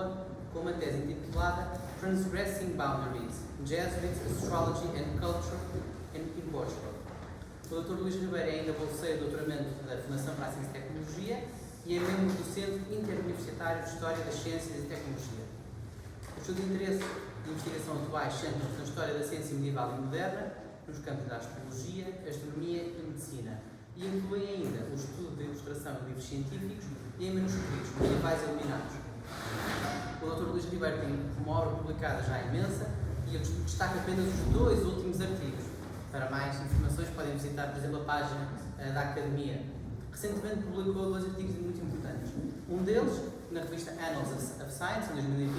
Lisboa, com uma tese intitulada Transgressing Boundaries, Jesuits, Astrology and Culture in Portugal. O Dr. Luís Ribeiro é ainda bolseiro de doutoramento da Fundação para a Ciência e Tecnologia e é membro do Centro Interuniversitário de História das Ciências e Tecnologia. Os seus interesses de investigação atuais centram-se na história da ciência medieval e moderna, nos campos da astrologia, astronomia e medicina, e incluem ainda o estudo da ilustração de livros científicos e em manuscritos medievais iluminados. O Dr. Luís Ribeiro tem uma obra publicada já imensa e eu destaco apenas os 2 últimos artigos. Para mais informações podem visitar, por exemplo, a página da Academia. Recentemente publicou 2 artigos muito importantes. Um deles, na revista Annals of Science, em 2020,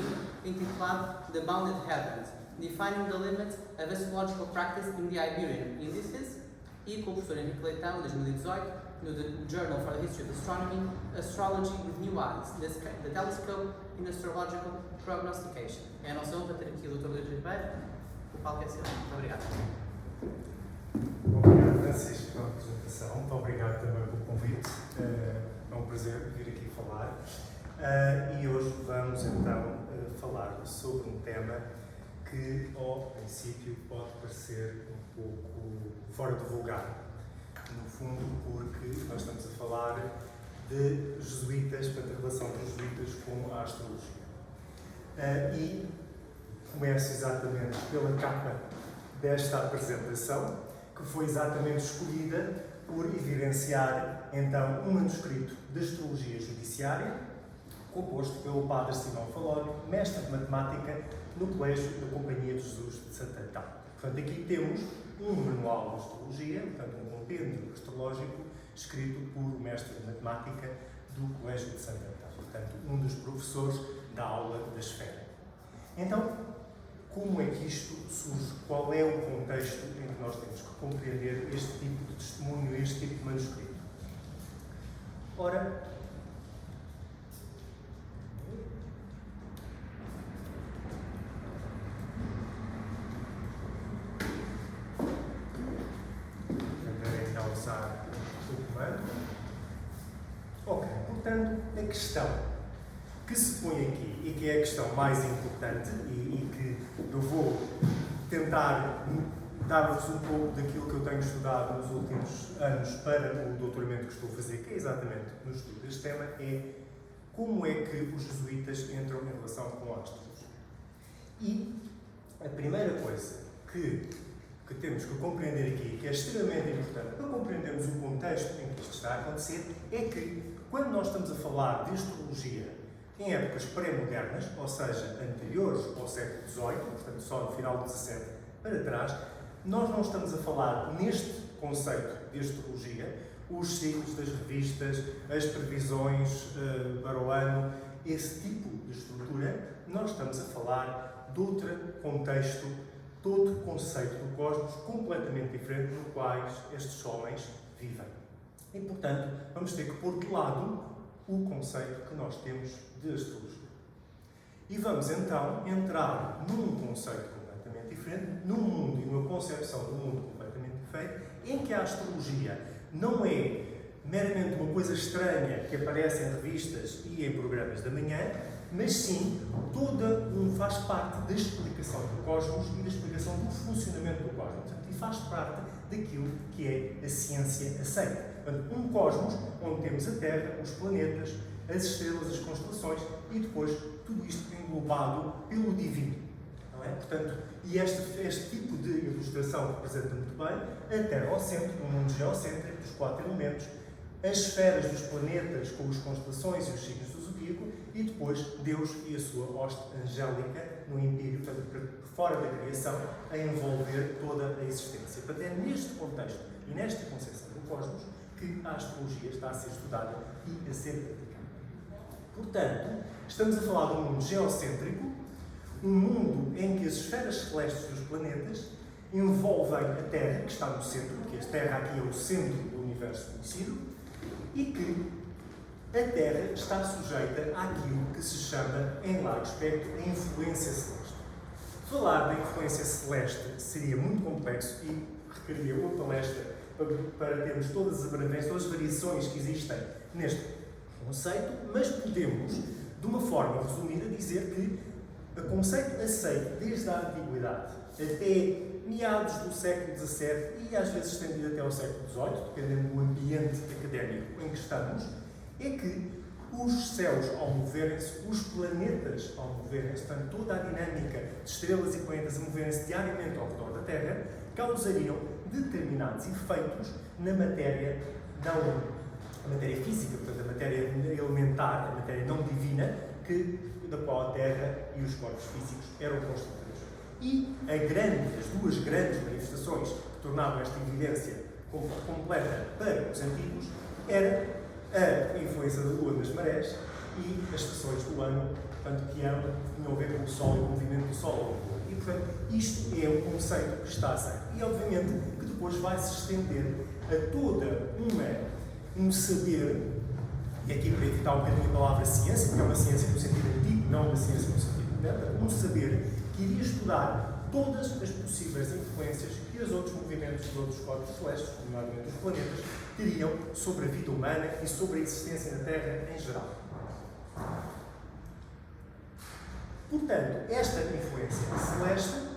intitulado The Bounded Heavens, Defining the Limits of Astrological Practice in the Iberian Indices, e com o professor Henrique Leitão, em 2018, no Journal for the History of Astronomy, Astrology with New Eyes, the Telescope in Astrological Prognostication. É a nossa honra ter aqui o Dr. Luís Ribeiro. O palco é seu. Muito obrigado. Obrigado, Francisco, pela apresentação. Muito obrigado também pelo convite. É um prazer vir aqui falar. E hoje vamos então falar sobre um tema que, ao princípio, pode parecer um pouco fora do vulgar. No fundo, porque nós estamos a falar de jesuítas, portanto, a relação dos jesuítas com a astrologia. E começo exatamente pela capa desta apresentação, que foi exatamente escolhida por evidenciar, então, um manuscrito de astrologia judiciária, composto pelo padre Simão Falório, mestre de matemática no Colégio da Companhia de Jesus de Santo Antão. Portanto, aqui temos um manual de astrologia, portanto, um compêndio astrológico escrito por um mestre de matemática do Colégio de Santo Antão, portanto, um dos professores da aula da esfera. Então, como é que isto surge? Qual é o contexto em que nós temos que compreender este tipo de testemunho, este tipo de manuscrito? Ora, tentarei então usar o comando. Ok, portanto, a questão que se põe aqui e que é a questão mais importante e que eu vou tentar dar-vos um pouco daquilo que eu tenho estudado nos últimos anos para o doutoramento que estou a fazer, que é exatamente no estudo deste tema, é como é que os jesuítas entram em relação com a astrologia. E a primeira coisa que temos que compreender aqui, que é extremamente importante para compreendermos o contexto em que isto está a acontecer, é que quando nós estamos a falar de astrologia em épocas pré-modernas, ou seja, anteriores ao século XVIII, portanto só no final do XVII para trás, nós não estamos a falar neste conceito de astrologia, os signos das revistas, as previsões para o ano, esse tipo de estrutura, nós estamos a falar de outro contexto, de outro conceito do cosmos completamente diferente no qual estes homens vivem. E, portanto, vamos ter que pôr de lado o conceito que nós temos de astrologia. E vamos então entrar num conceito completamente diferente, num mundo e numa concepção do mundo completamente diferente, em que a astrologia não é meramente uma coisa estranha que aparece em revistas e em programas da manhã, mas sim faz parte da explicação do cosmos e da explicação do funcionamento do cosmos. E faz parte daquilo que é a ciência aceita. Portanto, um cosmos onde temos a Terra, os planetas, as estrelas, as constelações e depois tudo isto englobado pelo divino. Não é? Portanto, e este tipo de ilustração representa muito bem a Terra ao centro, um mundo geocêntrico dos 4 elementos, as esferas dos planetas com as constelações e os signos do zodíaco e depois Deus e a sua hoste angélica no Empírio, portanto, fora da criação, a envolver toda a existência. Portanto, é neste contexto e nesta concepção do cosmos que a astrologia está a ser estudada e a ser praticada. Portanto, estamos a falar de um mundo geocêntrico, um mundo em que as esferas celestes dos planetas envolvem a Terra, que está no centro, porque a Terra aqui é o centro do universo conhecido, e que a Terra está sujeita àquilo que se chama, em largo espectro, a influência celeste. Falar da influência celeste seria muito complexo e requeriria uma palestra para termos todas as abrangências, todas as variações que existem neste conceito, mas podemos, de uma forma resumida, dizer que o conceito aceito desde a antiguidade até meados do século XVII e às vezes estendido até ao século XVIII, dependendo do ambiente académico em que estamos, é que os céus, ao moverem-se, os planetas, ao moverem-se, portanto, toda a dinâmica de estrelas e planetas a moverem-se diariamente ao redor da Terra, causariam determinados efeitos na matéria a matéria física, portanto, a matéria elementar, a matéria não divina, da qual a Terra e os corpos físicos eram constituídos. E as duas grandes manifestações que tornavam esta evidência completa para os antigos era a influência da Lua nas marés e as estações do ano, portanto, que tinham a ver com o Sol e o movimento do Sol ao Lua. E, portanto, isto é um conceito que está aceito. E, obviamente, que depois vai se estender a toda um saber, e aqui para evitar um bocadinho a palavra ciência, porque é uma ciência no sentido antigo, não uma ciência no sentido moderno, um saber que iria estudar todas as possíveis influências que os outros movimentos dos outros corpos celestes, nomeadamente os planetas, teriam sobre a vida humana e sobre a existência na Terra em geral. Portanto, esta influência celeste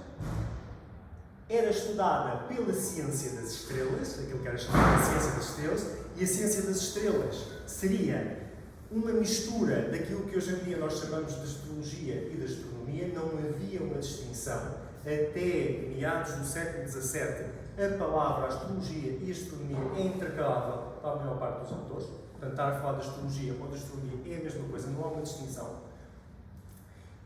era estudada pela ciência das estrelas, aquilo que era chamada ciência das estrelas, e a ciência das estrelas seria uma mistura daquilo que hoje em dia nós chamamos de astrologia e de astronomia. Não havia uma distinção. Até meados do século XVII, a palavra astrologia e astronomia é intercalável para a maior parte dos autores. Portanto, estar a falar de astrologia ou de astronomia é a mesma coisa, não há uma distinção.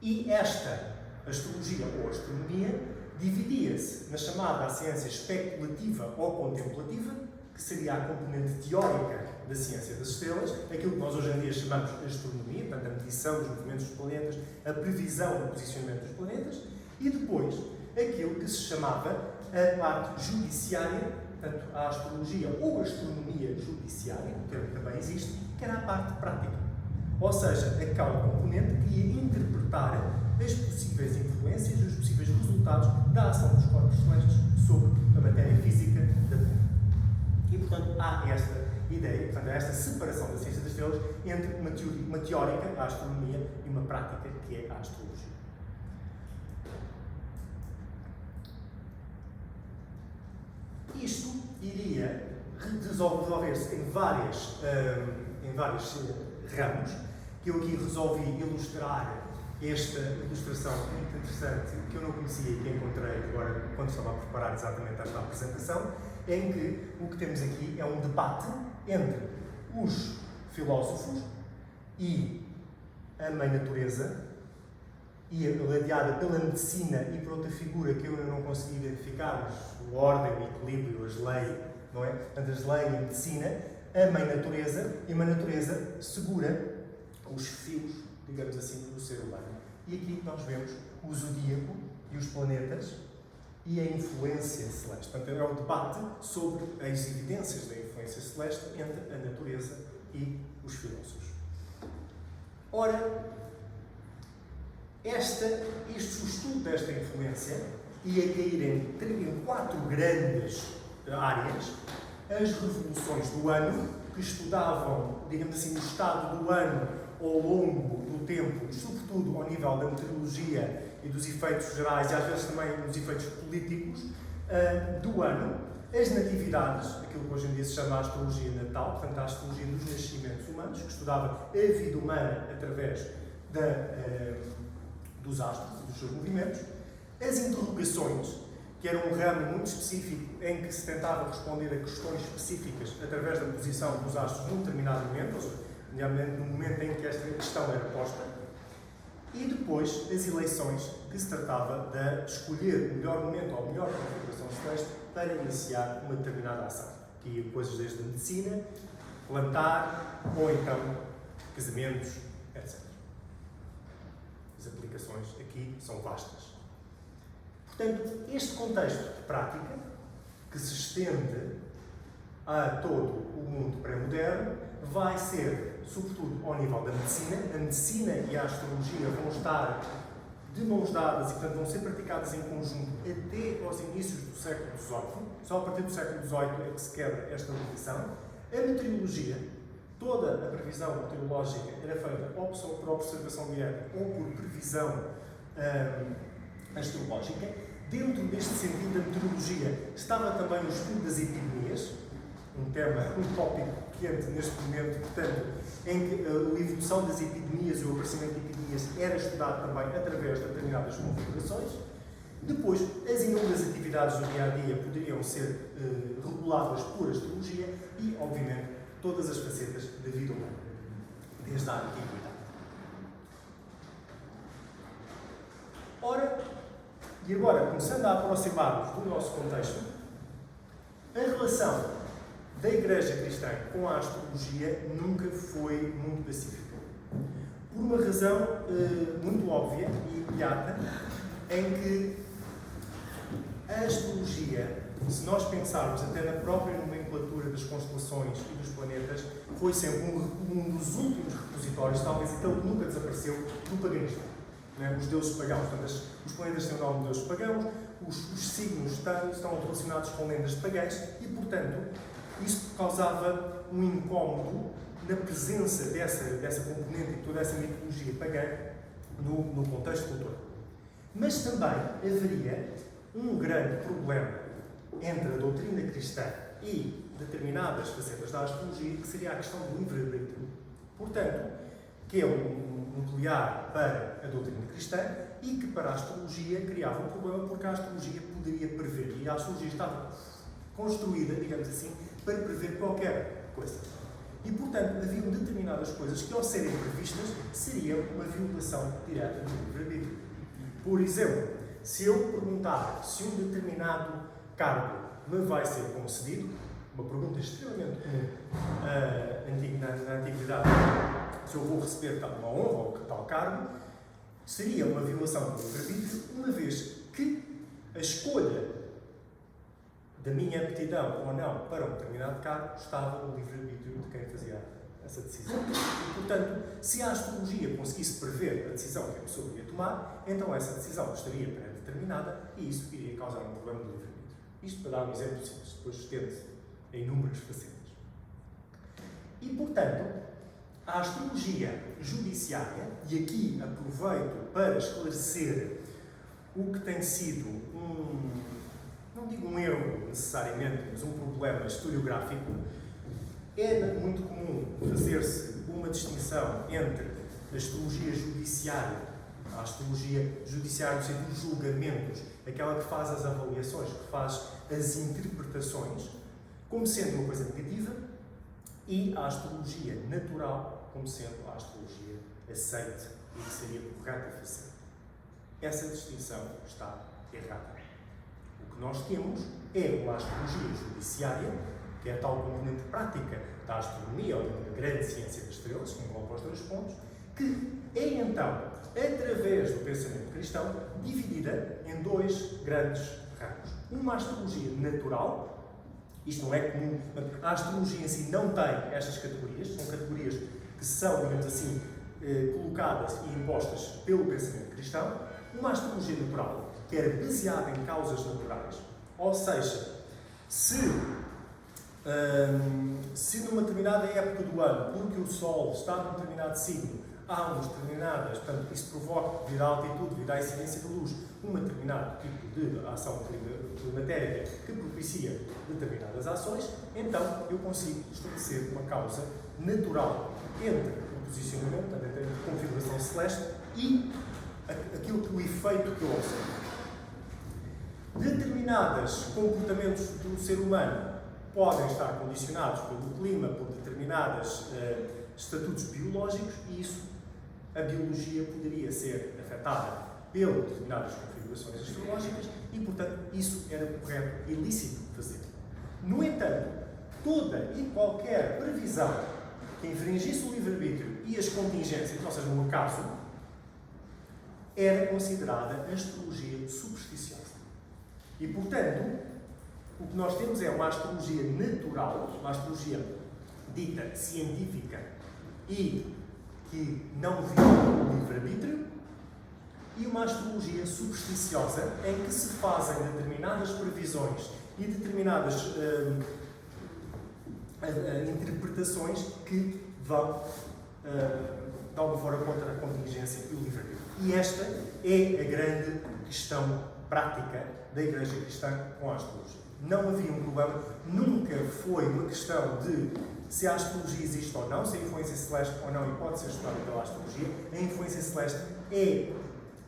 E esta astrologia ou astronomia dividia-se na chamada ciência especulativa ou contemplativa, que seria a componente teórica da ciência das estrelas, aquilo que nós hoje em dia chamamos de astronomia, portanto, a medição dos movimentos dos planetas, a previsão do posicionamento dos planetas, e depois aquilo que se chamava a parte judiciária, portanto, a astrologia ou astronomia judiciária, o termo também existe, que era a parte prática. Ou seja, aquela componente que ia interpretar as possíveis influências, os possíveis resultados da ação dos corpos celestes sobre a matéria física da Terra. E, portanto, há esta ideia, portanto, há esta separação da ciência das estrelas entre uma teórica, a astronomia, e uma prática, que é a astrologia. Isto iria desenvolver-se em vários ramos, que eu aqui resolvi ilustrar esta ilustração muito interessante, que eu não conhecia e que encontrei agora quando estava a preparar exatamente esta apresentação, em que o que temos aqui é um debate entre os filósofos e a mãe natureza, e ladeada pela medicina e por outra figura que eu ainda não consegui identificar, mas o ordem, o equilíbrio, as leis, não é? Portanto, as leis e a medicina, a mãe natureza, e a mãe natureza segura os fios, digamos assim, do ser humano. E aqui nós vemos o zodíaco e os planetas e a influência celeste. Portanto, é um debate sobre as evidências da influência celeste entre a natureza e os filósofos. Ora, o estudo desta influência ia cair em 4 grandes áreas: as revoluções do ano, que estudavam, digamos assim, o estado do ano ao longo do tempo, sobretudo ao nível da meteorologia e dos efeitos gerais, e às vezes também dos efeitos políticos do ano, as natividades, aquilo que hoje em dia se chama a astrologia natal, portanto a astrologia dos nascimentos humanos, que estudava a vida humana através dos astros e dos seus movimentos, as interrogações, que era um ramo muito específico em que se tentava responder a questões específicas através da posição dos astros num determinado momento, ou seja, no momento em que esta questão era posta, e depois as eleições, que se tratava de escolher o melhor momento ou a melhor configuração celeste para iniciar uma determinada ação. Que ia coisas desde a medicina, plantar, ou então casamentos, etc. As aplicações aqui são vastas. Portanto, este contexto de prática, que se estende a todo o mundo pré-moderno, vai ser, sobretudo, ao nível da medicina. A medicina e a astrologia vão estar de mãos dadas e, portanto, vão ser praticadas em conjunto até aos inícios do século XVIII. Só a partir do século XVIII é que se quebra esta ligação. A meteorologia toda a previsão meteorológica era feita ou por observação direta ou por previsão astrológica. Dentro deste sentido da meteorologia estava também o estudo das epidemias, um tópico quente neste momento, portanto, em que a evolução das epidemias e o aparecimento de epidemias era estudado também através de determinadas configurações. Depois, as inúmeras atividades do dia-a-dia poderiam ser reguladas por astrologia e, obviamente, todas as facetas da vida humana, desde a antiguidade. Ora, e agora, começando a aproximar-nos do nosso contexto, a relação da Igreja Cristã com a astrologia nunca foi muito pacífica. Por uma razão muito óbvia e imediata, em que a astrologia, se nós pensarmos até na própria nomenclatura das constelações e dos planetas, foi sempre um dos últimos repositórios, talvez então nunca desapareceu, do paganismo. Os deuses pagãos, portanto, os planetas têm o nome de deuses pagãos, os signos estão relacionados com lendas pagãs e, portanto, isso causava um incómodo na presença dessa componente e toda essa mitologia pagã no contexto cultural. Mas também haveria um grande problema entre a doutrina cristã e determinadas facetas da astrologia, que seria a questão do livre-arbítrio. Portanto, que é um nuclear para a doutrina cristã e que para a astrologia criava um problema porque a astrologia poderia prever, e a astrologia estava construída, digamos assim, para prever qualquer coisa. E, portanto, haviam determinadas coisas que, ao serem previstas, seriam uma violação direta do livre-arbítrio. Por exemplo, se eu perguntar se um determinado cargo me vai ser concedido, uma pergunta extremamente comum na antiguidade, se eu vou receber tal honra ou tal cargo, seria uma violação do livre-arbítrio, uma vez que a escolha da minha aptidão ou não para um determinado cargo estava no livre-arbítrio de quem fazia essa decisão. E, portanto, se a astrologia conseguisse prever a decisão que a pessoa ia tomar, então essa decisão estaria pré-determinada e isso iria causar um problema do livre-arbítrio. Isto para dar um exemplo simples, depois estende-se a inúmeras facetas. E, portanto, a astrologia judiciária, e aqui aproveito para esclarecer o que tem sido não digo um erro necessariamente, mas um problema historiográfico, é muito comum fazer-se uma distinção entre a astrologia judiciária, a astrologia judiciária no sentido dos julgamentos, aquela que faz as avaliações, que faz as interpretações, como sendo uma coisa negativa, e a astrologia natural, como sendo a astrologia aceite e que seria correta fazer. Essa distinção está errada. O que nós temos é uma astrologia judiciária, que é a tal componente prática da astronomia, ou da grande ciência das estrelas, que engloba os três pontos, que é então, através do pensamento cristão, dividida em dois grandes ramos. Uma astrologia natural, isto não é comum, a astrologia em si não tem estas categorias, são categorias que são, digamos assim, colocadas e impostas pelo pensamento cristão. Uma astrologia natural, que era baseada em causas naturais, ou seja, se numa determinada época do ano, porque o Sol está num determinado signo, há umas determinadas, portanto, isso provoca, devido à altitude, devido à incidência da luz, um determinado tipo de ação climatérica que propicia determinadas ações, então eu consigo estabelecer uma causa natural entre o posicionamento, entre a configuração celeste e o efeito que eu observo. Determinados comportamentos do ser humano podem estar condicionados pelo clima, por determinados estatutos biológicos, e isso, a biologia poderia ser afetada pelas determinadas configurações astrológicas e, portanto, isso era correto e lícito fazer. No entanto, toda e qualquer previsão que infringisse o livre-arbítrio e as contingências, ou seja, no acaso, era considerada astrologia supersticiosa. E, portanto, o que nós temos é uma astrologia natural, uma astrologia dita científica e que não viola o livre-arbítrio, e uma astrologia supersticiosa em que se fazem determinadas previsões e determinadas interpretações que vão, de alguma forma, contra a contingência e o livre-arbítrio. E esta é a grande questão prática da Igreja Cristã com a astrologia. Não havia um problema, nunca foi uma questão de se a astrologia existe ou não, se a influência celeste ou não, e pode ser estudada pela astrologia. A influência celeste é,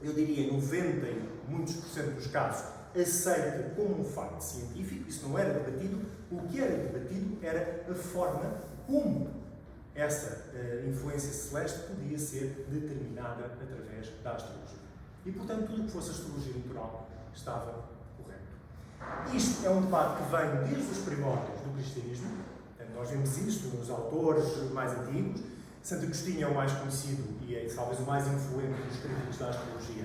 eu diria, 90 e muitos por cento dos casos, aceita como um facto científico. Isso não era debatido. O que era debatido era a forma como essa influência celeste podia ser determinada através da astrologia. E, portanto, tudo o que fosse astrologia natural estava correto. Isto é um debate que vem desde os primórdios do cristianismo. Nós vemos isto nos autores mais antigos. Santo Agostinho é o mais conhecido e é talvez o mais influente dos críticos da astrologia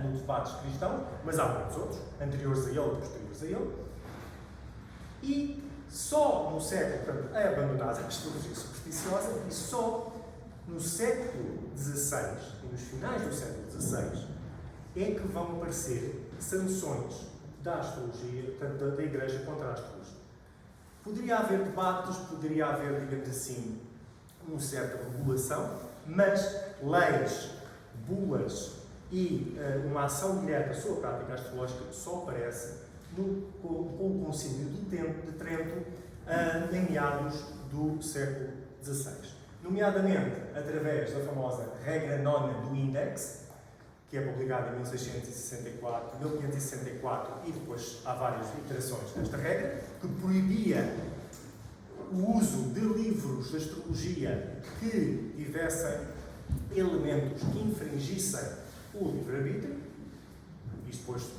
no debate cristão, mas há muitos outros, anteriores a ele e posteriores a ele. E só no século, portanto, é abandonada a astrologia supersticiosa, e só no século XVI e nos finais do século XVI é que vão aparecer sanções da astrologia, portanto, da Igreja contra a astrologia. Poderia haver debates, poderia haver, digamos assim, uma certa regulação, mas leis, bulas e uma ação direta sobre a prática astrológica só aparece com o Concílio de Trento em meados do século XVI. Nomeadamente através da famosa regra nona do Index, que é publicada em 1664, 1564, e depois há várias iterações desta regra, que proibia o uso de livros de astrologia que tivessem elementos que infringissem o livre-arbítrio. Isto depois,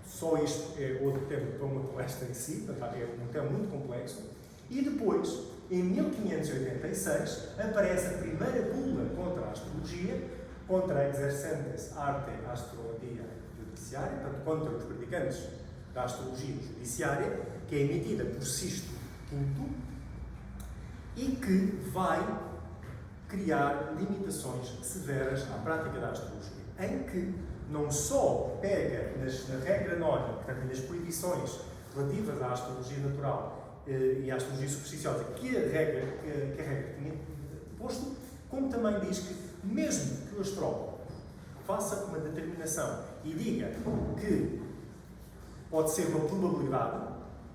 só isto é outro tema para uma palestra em si, portanto é um tema muito complexo. E depois, em 1586, aparece a primeira bula contra a astrologia, contra a exercentes arte astrologia judiciária, portanto, contra os praticantes da astrologia judiciária, que é emitida por Sisto V e que vai criar limitações severas à prática da astrologia, em que não só pega na regra nona, portanto, nas proibições relativas à astrologia natural e à astrologia supersticiosa que a regra tinha posto, como também diz que, mesmo que o astrólogo faça uma determinação e diga que pode ser uma probabilidade,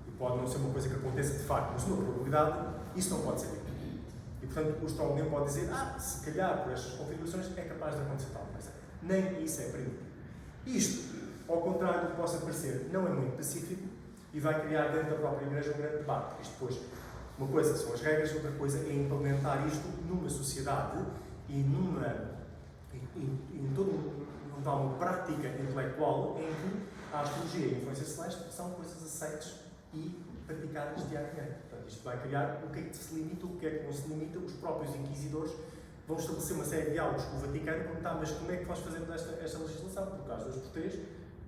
e pode não ser uma coisa que aconteça de facto, mas uma probabilidade, isso não pode ser dito. E, portanto, o astrólogo nem pode dizer, se calhar por estas configurações é capaz de acontecer tal coisa. Nem isso é permitido. Isto, ao contrário do que possa parecer, não é muito pacífico e vai criar dentro da própria Igreja um grande debate. Isto depois, uma coisa são as regras, outra coisa é implementar isto numa sociedade e em toda uma prática intelectual em que a astrologia e a influência celeste são coisas aceites e praticadas diariamente. Portanto, isto vai criar o que é que se limita, o que é que não se limita. Os próprios inquisidores vão estabelecer uma série de diálogos com o Vaticano, perguntar, mas como é que nós fazemos esta legislação? Por causa dos portugueses,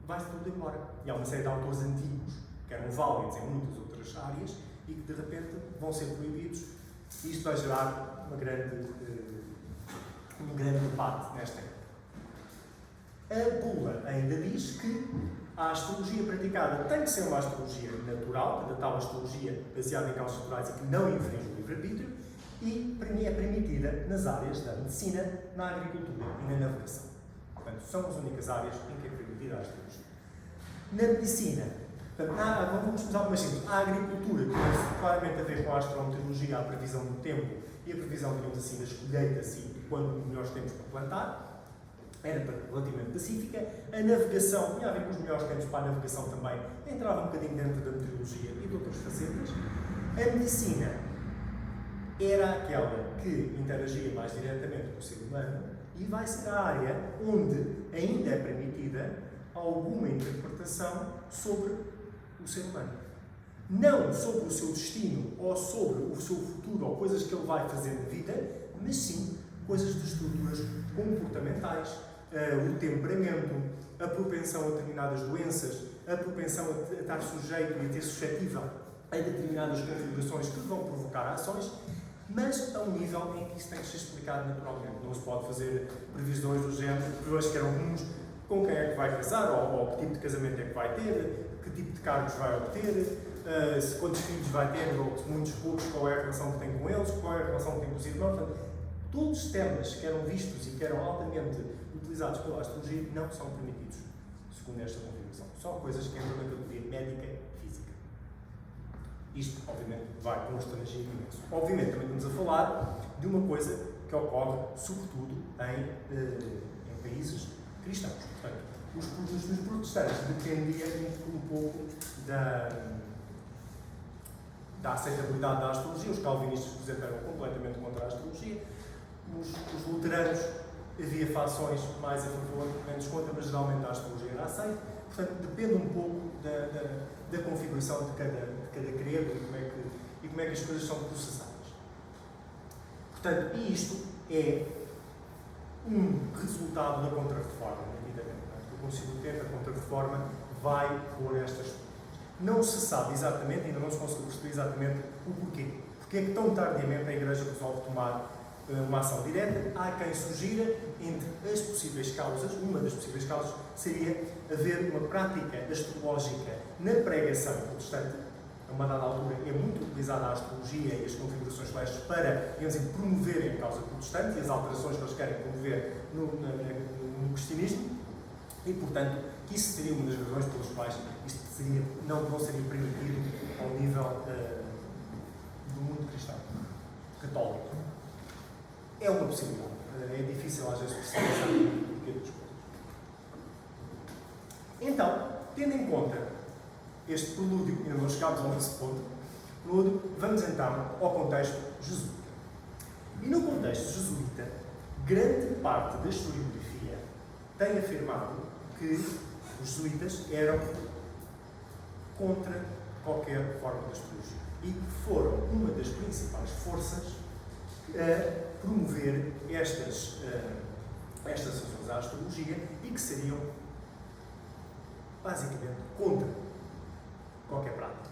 vai-se tudo embora. E há uma série de autores antigos que eram válidos em muitas outras áreas e que, de repente, vão ser proibidos. E isto vai gerar um grande debate nesta época. A bula ainda diz que a astrologia praticada tem que ser uma astrologia natural, a tal astrologia baseada em causas naturais e que não infringe o livre-arbítrio, e é permitida nas áreas da medicina, na agricultura e na navegação. Portanto, são as únicas áreas em que é permitida a astrologia. Na medicina, portanto, vamos começar por mais simples. A agricultura tem claramente a ver com a astrometeorologia, a previsão do tempo e a previsão, digamos assim, das colheitas e quando os melhores tempos para plantar. Era relativamente pacífica. A navegação tinha a ver com os melhores tempos para a navegação também. Entrava um bocadinho dentro da meteorologia e de outras facetas. A medicina era aquela que interagia mais diretamente com o ser humano e vai ser a área onde ainda é permitida alguma interpretação sobre o ser humano. Não sobre o seu destino ou sobre o seu futuro ou coisas que ele vai fazer na vida, mas sim coisas de estruturas comportamentais, o temperamento, a propensão a determinadas doenças, a propensão a estar sujeito e a ter suscetível a determinadas configurações que vão provocar ações, mas a um nível em que isso tem que ser explicado naturalmente. Não se pode fazer previsões do género, previsões que eram comuns com quem é que vai casar, ou que tipo de casamento é que vai ter, que tipo de cargos vai obter, quantos filhos vai ter, ou muitos poucos, qual é a relação que tem com eles, qual é a relação que tem com os irmãos. Portanto, todos os temas que eram vistos e que eram altamente utilizados pela astrologia não são permitidos, segundo esta configuração. São coisas que entram na categoria médica física. Isto, obviamente, vai constranger imenso. Obviamente, também estamos a falar de uma coisa que ocorre, sobretudo, em países cristãos. Portanto, os protestantes dependiam um pouco da aceitabilidade da astrologia. Os calvinistas, por exemplo, eram completamente contra a astrologia. Os luteranos, havia fações mais a favor, menos contra, mas geralmente a astrologia era aceita. Portanto, depende um pouco da configuração de cada credo e como é que as coisas são processadas. Portanto, isto é um resultado da Contra-Reforma, evidentemente. O Concílio de Trento, a Contra-Reforma, vai pôr estas. Não se sabe exatamente, ainda não se conseguiu perceber exatamente o porquê. Porque é que tão tardiamente a Igreja resolve tomar uma ação direta? Há quem sugira, entre as possíveis causas, uma das possíveis causas seria haver uma prática astrológica na pregação protestante. A uma dada altura é muito utilizada a astrologia e as configurações celestes para, digamos assim, promoverem a causa protestante e as alterações que eles querem promover no cristianismo. E, portanto, isso seria uma das razões pelas quais isto não seria permitido ao nível do mundo cristão, católico. É uma possibilidade. É difícil às vezes perceber exatamente o porquê das coisas. Então, tendo em conta este prelúdio, ainda não chegámos ao nosso ponto, vamos então ao contexto jesuíta. E no contexto jesuíta, grande parte da historiografia tem afirmado que os jesuítas eram contra qualquer forma de astrologia e que foram uma das principais forças a promover estas ações à astrologia e que seriam basicamente contra qualquer prática.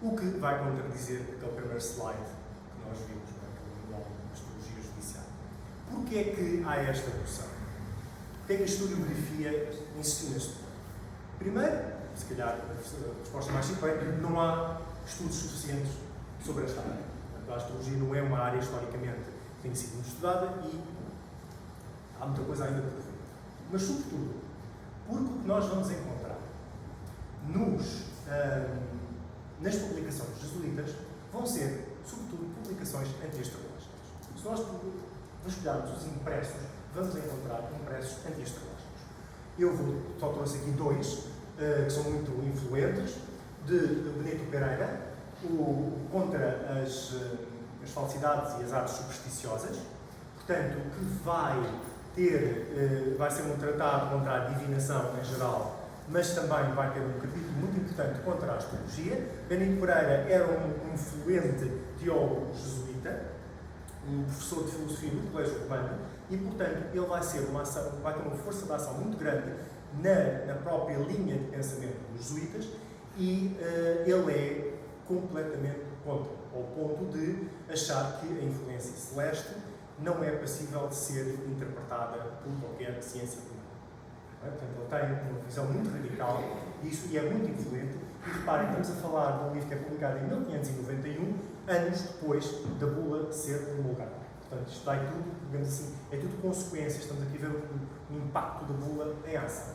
O que vai contradizer aquele primeiro slide que nós vimos, no manual de astrologia judicial. Porquê é que há esta noção? Porquê é que a historiografia insistiu neste ponto? Primeiro, se calhar a resposta mais simples é que não há estudos suficientes sobre esta área. A astrologia não é uma área historicamente que tem sido muito estudada e há muita coisa ainda por ver. Mas, sobretudo, porque o que nós vamos encontrar nas publicações jesuítas vão ser, sobretudo, publicações anti-astrológicas. Se nós vasculharmos os impressos, vamos encontrar impressos anti-astrológicos. Eu só trouxe aqui dois, que são muito influentes, de Benito Pereira, contra as falsidades e as artes supersticiosas, portanto, que vai ser um tratado contra a divinação em geral, mas também vai ter um capítulo muito importante contra a astrologia. Benito Pereira era um influente teólogo jesuíta, um professor de filosofia no Colégio Romano, e, portanto, ele vai ter uma força de ação muito grande na própria linha de pensamento dos jesuítas, e ele é completamente contra, ao ponto de achar que a influência celeste não é passível de ser interpretada por qualquer ciência humana. Portanto, ele tem uma visão muito radical disso e é muito influente. E reparem, estamos a falar de um livro que é publicado em 1591, anos depois da bula ser promulgada. Portanto, isto vai tudo, digamos assim, é tudo consequências. Estamos aqui a ver o impacto da bula em ação.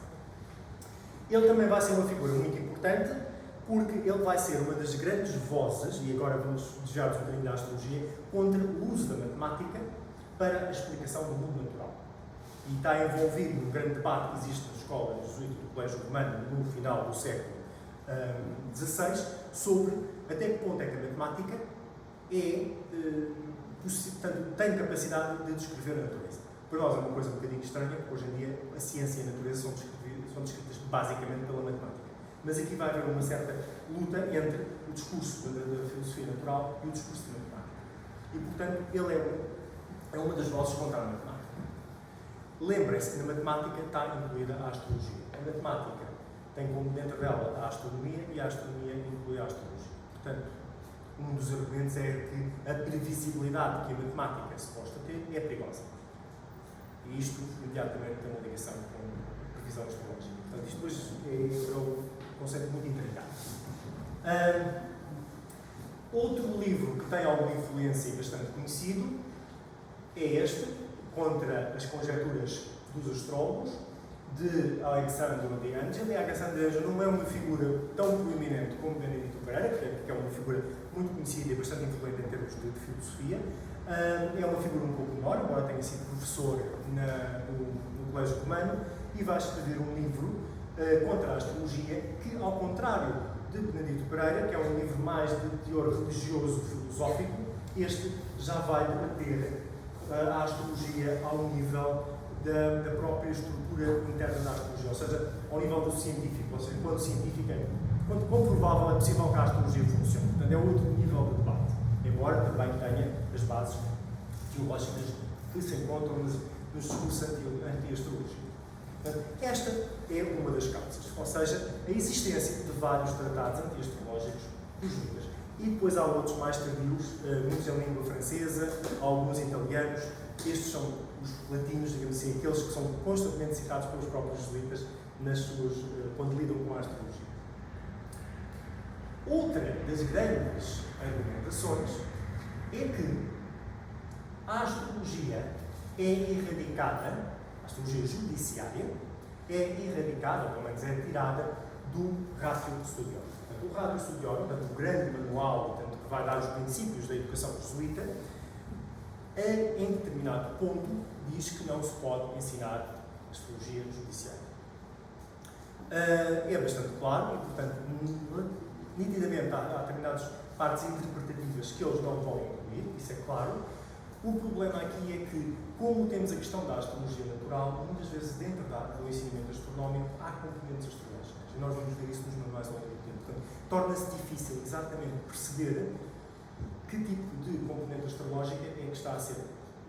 Ele também vai ser uma figura muito importante, porque ele vai ser uma das grandes vozes, e agora vamos desviar-nos um bocadinho da astrologia, contra o uso da matemática para a explicação do mundo natural. E está envolvido num grande debate que existe na escola jesuíta do Colégio Romano no final do século XVI, sobre até que ponto é que a matemática tem capacidade de descrever a natureza. Para nós é uma coisa um bocadinho estranha, porque hoje em dia a ciência e a natureza são descritas basicamente pela matemática. Mas aqui vai haver uma certa luta entre o discurso da filosofia natural e o discurso da matemática. E, portanto, ele é uma das vozes contra a matemática. Lembrem-se que na matemática está incluída a astrologia. A matemática tem como dentro dela a astronomia e a astronomia inclui a astrologia. Portanto, um dos argumentos é que a previsibilidade que a matemática é suposta ter é perigosa. E isto, imediatamente, tem uma ligação com a revisão astrológica. Portanto, isto depois é um conceito muito intricado. Outro livro que tem alguma influência e bastante conhecido é este, Contra as Conjecturas dos Astrólogos, de Alexandre de Angel. E Alexandre de Angel não é uma figura tão proeminente como Benedito Pereira, que é uma figura muito conhecida e bastante influente em termos de filosofia. É uma figura um pouco menor, embora tenha sido professor no Colégio Romano, e vai escrever um livro contra a astrologia que, ao contrário de Benedito Pereira, que é um livro mais de teor religioso filosófico, este já vai debater a astrologia ao nível da própria estrutura interna da astrologia, ou seja, ao nível do científico, ou seja, quanto comprovável é possível que a astrologia funcione. Portanto, é outro nível de debate, embora também tenha as bases teológicas que se encontram nos discursos anti-astrológicos. Esta é uma das causas, ou seja, a existência de vários tratados anti-astrológicos dos livros. E depois há outros mais tardios, muitos em língua francesa, alguns italianos. Estes são os latinos, digamos assim, aqueles que são constantemente citados pelos próprios jesuítas quando lidam com a astrologia. Outra das grandes argumentações é que a astrologia é erradicada, a astrologia judiciária é erradicada, ou pelo menos é tirada do Ratio Studiorum. O Ratio Studiorum, o grande manual que vai dar os princípios da educação jesuíta, em determinado ponto diz que não se pode ensinar astrologia judiciária. É bastante claro e, portanto, nitidamente há determinadas partes interpretativas que eles não vão incluir, isso é claro. O problema aqui é que, como temos a questão da astrologia natural, muitas vezes dentro do ensinamento astronómico há componentes astrológicas. E nós vamos ver isso nos manuais ao longo do tempo. Portanto, torna-se difícil exatamente perceber que tipo de componente astrológica é que está a ser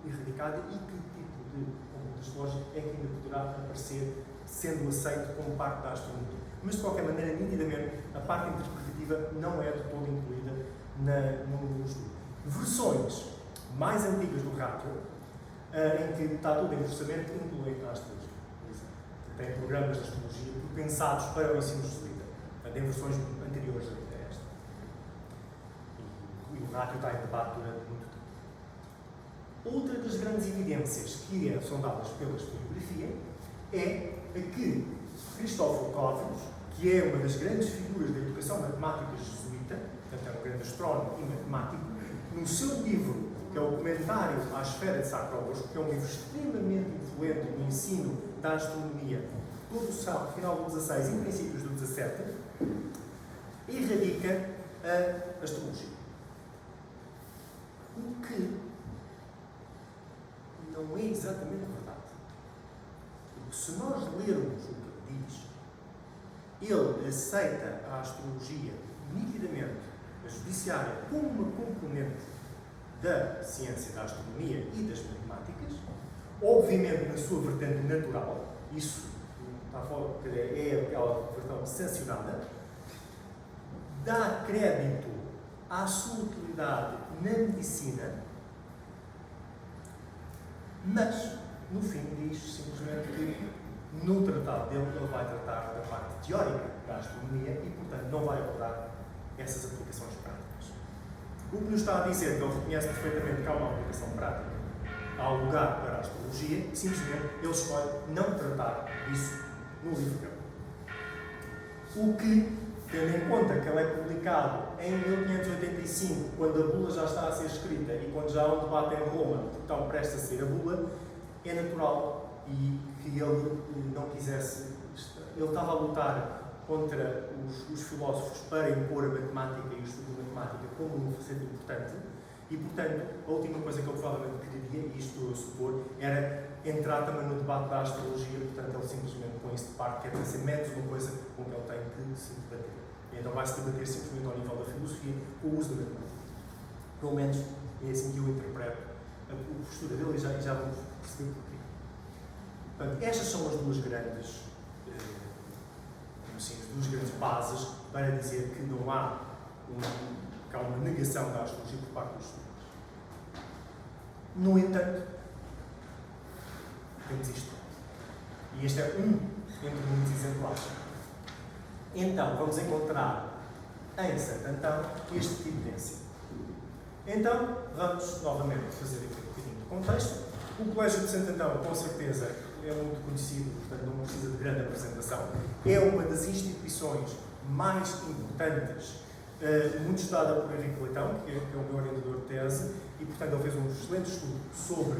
erradicada e que tipo de componente astrológico é que ainda poderá aparecer sendo aceito como parte da astronomia. Mas, de qualquer maneira, nitidamente, a parte interpretativa não é de todo incluída no estudo. Versões mais antigas do Ratio, em que está tudo em processamento, incluem a astrologia. Tem programas de astrologia pensados para o ensino jesuíta, em versões anteriores a esta. E o Ratio está em debate durante muito tempo. Outra das grandes evidências que são dadas pela historiografia é a que Cristóvão Colvin, que é uma das grandes figuras da educação matemática jesuíta, portanto é um grande astrónomo e matemático, no seu livro, que é o Comentário à Esfera de Sacrópolis, que é um livro extremamente influente no ensino da astronomia, todo o final do XVI e princípios do XVII, erradica a astrologia. O que não é exatamente verdade. Porque se nós lermos o que ele diz, ele aceita a astrologia nitidamente, a judiciária, como uma componente da ciência da astronomia e das matemáticas, obviamente na sua vertente natural, isso está fora, é aquela versão sancionada, dá crédito à sua utilidade na medicina, mas no fim diz simplesmente que no tratado dele ele vai tratar da parte teórica da astronomia e, portanto, não vai abordar essas aplicações práticas. O que nos está a dizer que ele reconhece perfeitamente que há uma aplicação prática, há um lugar para a astrologia, e simplesmente ele escolhe não tratar disso no livro dele. O que, tendo em conta que ele é publicado em 1585, quando a bula já está a ser escrita e quando já há um debate em Roma, então presta a ser a bula, é natural e que ele não quisesse. Ele estava a lutar contra os filósofos para impor a matemática e o estudo de matemática como um facete importante e, portanto, a última coisa que ele provavelmente queria, e isto eu supor, era entrar também no debate da astrologia, portanto ele simplesmente põe isso de parte, que é para ser menos uma coisa com que ele tem que se debater. E então vai-se debater simplesmente ao nível da filosofia com o uso da matemática. Pelo menos é assim que eu interpreto a postura dele e já vamos perceber porquê. Portanto, estas são as duas grandes duas grandes bases para dizer que não há uma negação da astrologia por parte dos estudantes. No entanto, temos isto. E este é um entre muitos exemplares. Então, vamos encontrar em Santo Antão este tipo de ensino. Então, vamos novamente fazer aqui um bocadinho de contexto. O Colégio de Santo Antão, com certeza, é muito conhecido, portanto não precisa de grande apresentação. É uma das instituições mais importantes, muito estudada por Henrique Leitão, que é o meu orientador de tese, e portanto ele fez um excelente estudo sobre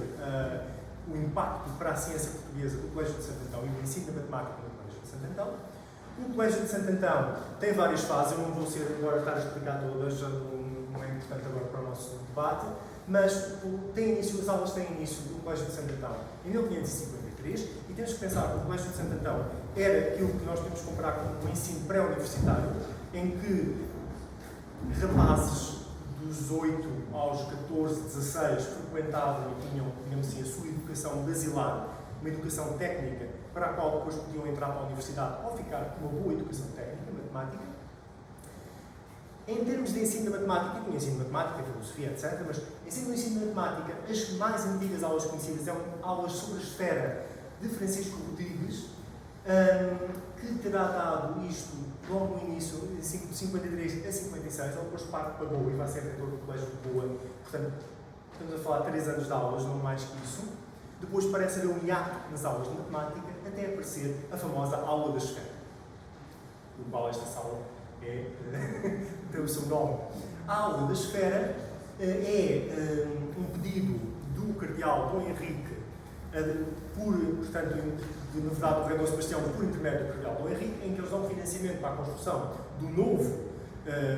o impacto para a ciência portuguesa do Colégio de Santo Antão e o ensino da matemática no Colégio de Santo Antão. O Colégio de Santo Antão tem várias fases, eu não vou ser agora estar a explicar todas, não é importante agora para o nosso debate, mas as aulas têm início do Colégio de Santo Antão em 1553 e temos que pensar que o Colégio de Santo Antão era aquilo que nós temos que comparar com o ensino pré-universitário, em que rapazes dos 8 aos 14, 16 frequentavam e tinham, digamos assim, a sua educação basilar, uma educação técnica, para a qual depois podiam entrar para a universidade ou ficar com uma boa educação técnica, matemática. Em termos de ensino de matemática, tinha ensino de matemática, filosofia, etc., mas ensino de matemática, as mais antigas aulas conhecidas são aulas sobre a esfera de Francisco Rodrigues, que terá dado isto logo no início, de 53 a 56, ele depois parte para Goa e vai ser reitor do Colégio de Goa, portanto, estamos a falar de 3 anos de aulas, não mais que isso. Depois parece haver um hiato nas aulas de matemática, até aparecer a famosa aula da esfera, do qual esta sala tem o seu nome. A aula da esfera é um pedido do cardeal Dom Henrique, na verdade, do rei Dom Sebastião, por intermédio do cardeal Dom Henrique, em que eles dão financiamento para a construção do novo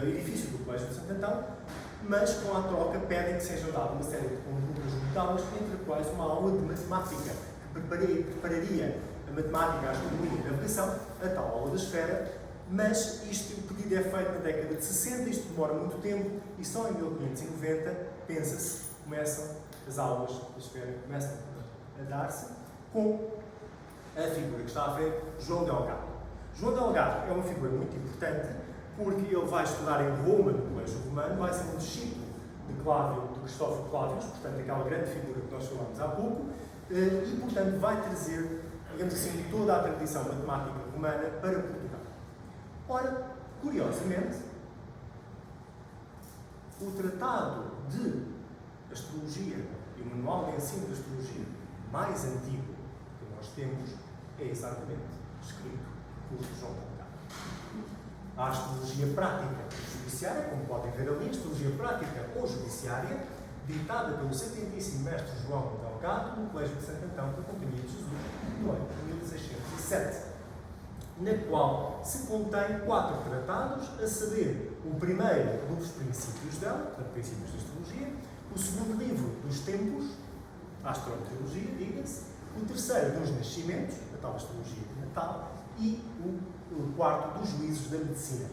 edifício do Colégio de Santo Antão, mas com a troca pedem que sejam dadas uma série de condutas notáveis, entre as quais uma aula de matemática, que prepararia a matemática, a astronomia e a navegação, a tal aula da esfera, mas o pedido é feito na década de 60, isto demora muito tempo, e só em 1590, pensa-se, começam as aulas da esfera, começam a dar-se, com a figura que está à frente, João Delgado. João Delgado é uma figura muito importante, porque ele vai estudar em Roma, no Colégio Romano, vai ser um discípulo de Cristóvão Cláudius, portanto, aquela grande figura que nós falámos há pouco, e, portanto, vai trazer, digamos assim, toda a tradição matemática romana para Portugal. Ora, curiosamente, o Tratado de Astrologia e o Manual de Ensino de Astrologia mais antigo que nós temos é exatamente escrito por João Delgado. A astrologia prática judiciária, como podem ver ali, a astrologia prática ou judiciária, ditada pelo Santíssimo Mestre João Delgado, no Colégio de Santo Antão, da Companhia de Jesus, no ano de 1607, na qual se contém 4 tratados, a saber, o primeiro dos princípios dela, portanto, princípios da astrologia, o segundo livro dos tempos, a astrometeorologia, diga-se, o terceiro dos nascimentos, a tal astrologia de Natal, e o quarto dos juízos da medicina.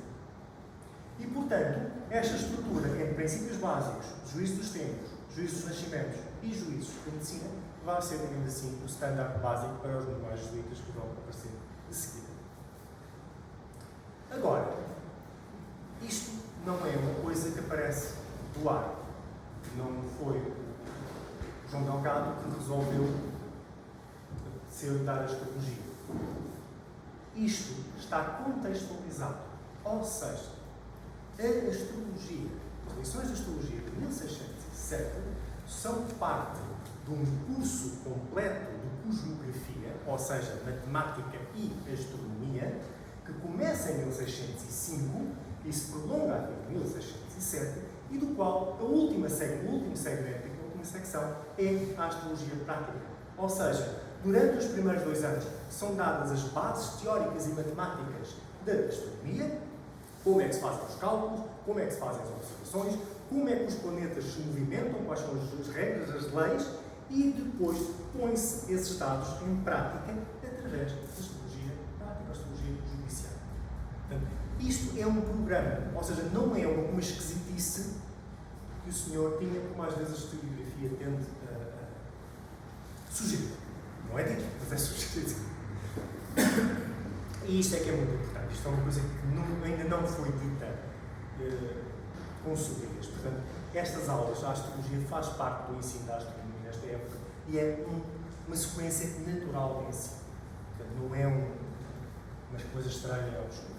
E, portanto, esta estrutura entre princípios básicos, juízo dos tempos, juízo dos nascimentos e juízos da medicina, vai ser, digamos assim, o standard básico para os manuais jesuítas que vão aparecer de seguida. Agora, isto não é uma coisa que aparece do ar. Não foi o João Delgado que resolveu dar a astrologia. Isto está contextualizado. Ou seja, a astrologia, as lições de astrologia de 1607 são parte de um curso completo de cosmografia, ou seja, matemática e astronomia, que começa em 1605 e se prolonga até 1607, e do qual o último segmento, a última secção, é a astrologia prática. Ou seja, durante os primeiros 2 anos são dadas as bases teóricas e matemáticas da astronomia, como é que se fazem os cálculos, como é que se fazem as observações, como é que os planetas se movimentam, quais são as regras, as leis, e depois põe-se esses dados em prática através da astrologia prática, a astrologia judiciária. Portanto, isto é um programa, ou seja, não é uma esquisitice que o senhor tinha, como às vezes a historiografia tende a sugerir. Não é dito, mas é sugerido. E isto é que é muito importante. Isto é uma coisa que ainda não foi dita com solidez. Portanto, estas aulas, a astrologia faz parte do ensino da astronomia nesta época e é uma sequência natural de ensino. coisa estranha e obscura.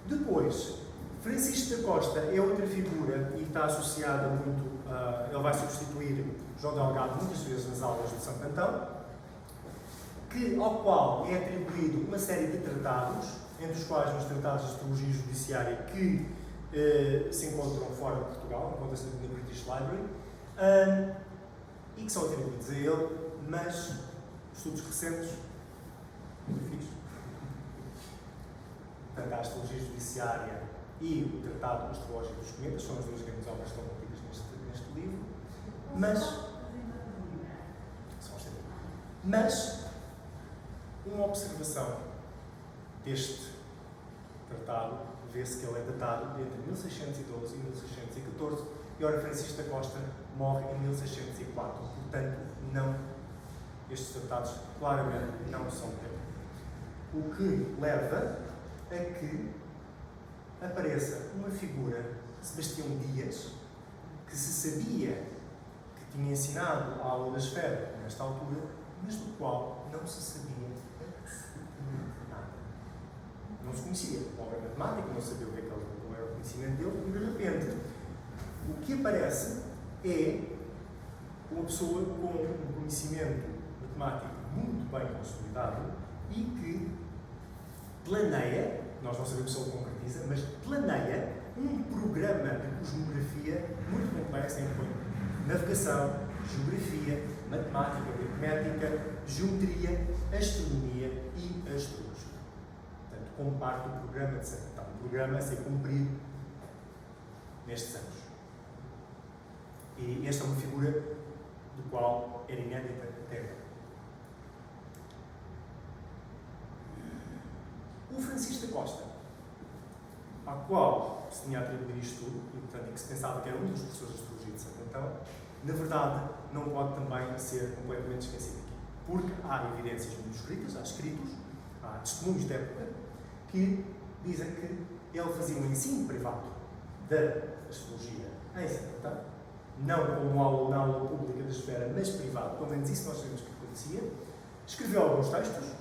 Depois, Francisco da Costa é outra figura e está associada muito, ele vai substituir João Delgado muitas vezes nas aulas de Santo Antão, ao qual é atribuído uma série de tratados, entre os quais os tratados de astrologia judiciária que se encontram fora de Portugal, encontram-se na British Library, e que são atribuídos a ele, mas estudos recentes, muito fixe. Portanto, a astrologia judiciária e o Tratado Astrológico dos Cometas são as duas grandes obras que estão contidas neste livro, mas uma observação deste tratado, vê-se que ele é datado entre 1612 e 1614, e ora Francisco da Costa morre em 1604, portanto, estes tratados claramente não são dele. O que leva a que apareça uma figura, Sebastião Dias, que se sabia que tinha ensinado a aula da esfera nesta altura, mas do qual não se sabia absolutamente nada. Não se conhecia a obra matemática, não sabia o que é que não era o conhecimento dele, e de repente o que aparece é uma pessoa com um conhecimento matemático muito bem consolidado e que planeia, nós não sabemos se ele concretiza, mas planeia um programa de cosmografia muito complexo em que navegação, geografia, matemática, aritmética, geometria, astronomia e astrologia. Portanto, como parte do programa de Santo Antão, um programa a ser cumprido nestes anos. E esta é uma figura do qual era inédita até agora. O Francisco da Costa, ao qual se tinha atribuído isto tudo, e portanto que se pensava que era um dos professores de astrologia de Santo Antão, na verdade não pode também ser completamente esquecido aqui. Porque há evidências muito escritas, há escritos, há testemunhos da época, que dizem que ele fazia um ensino privado da astrologia em Santo Antão, não como aula na aula pública da esfera, mas privado, pelo menos isso nós sabemos que acontecia. Escreveu alguns textos,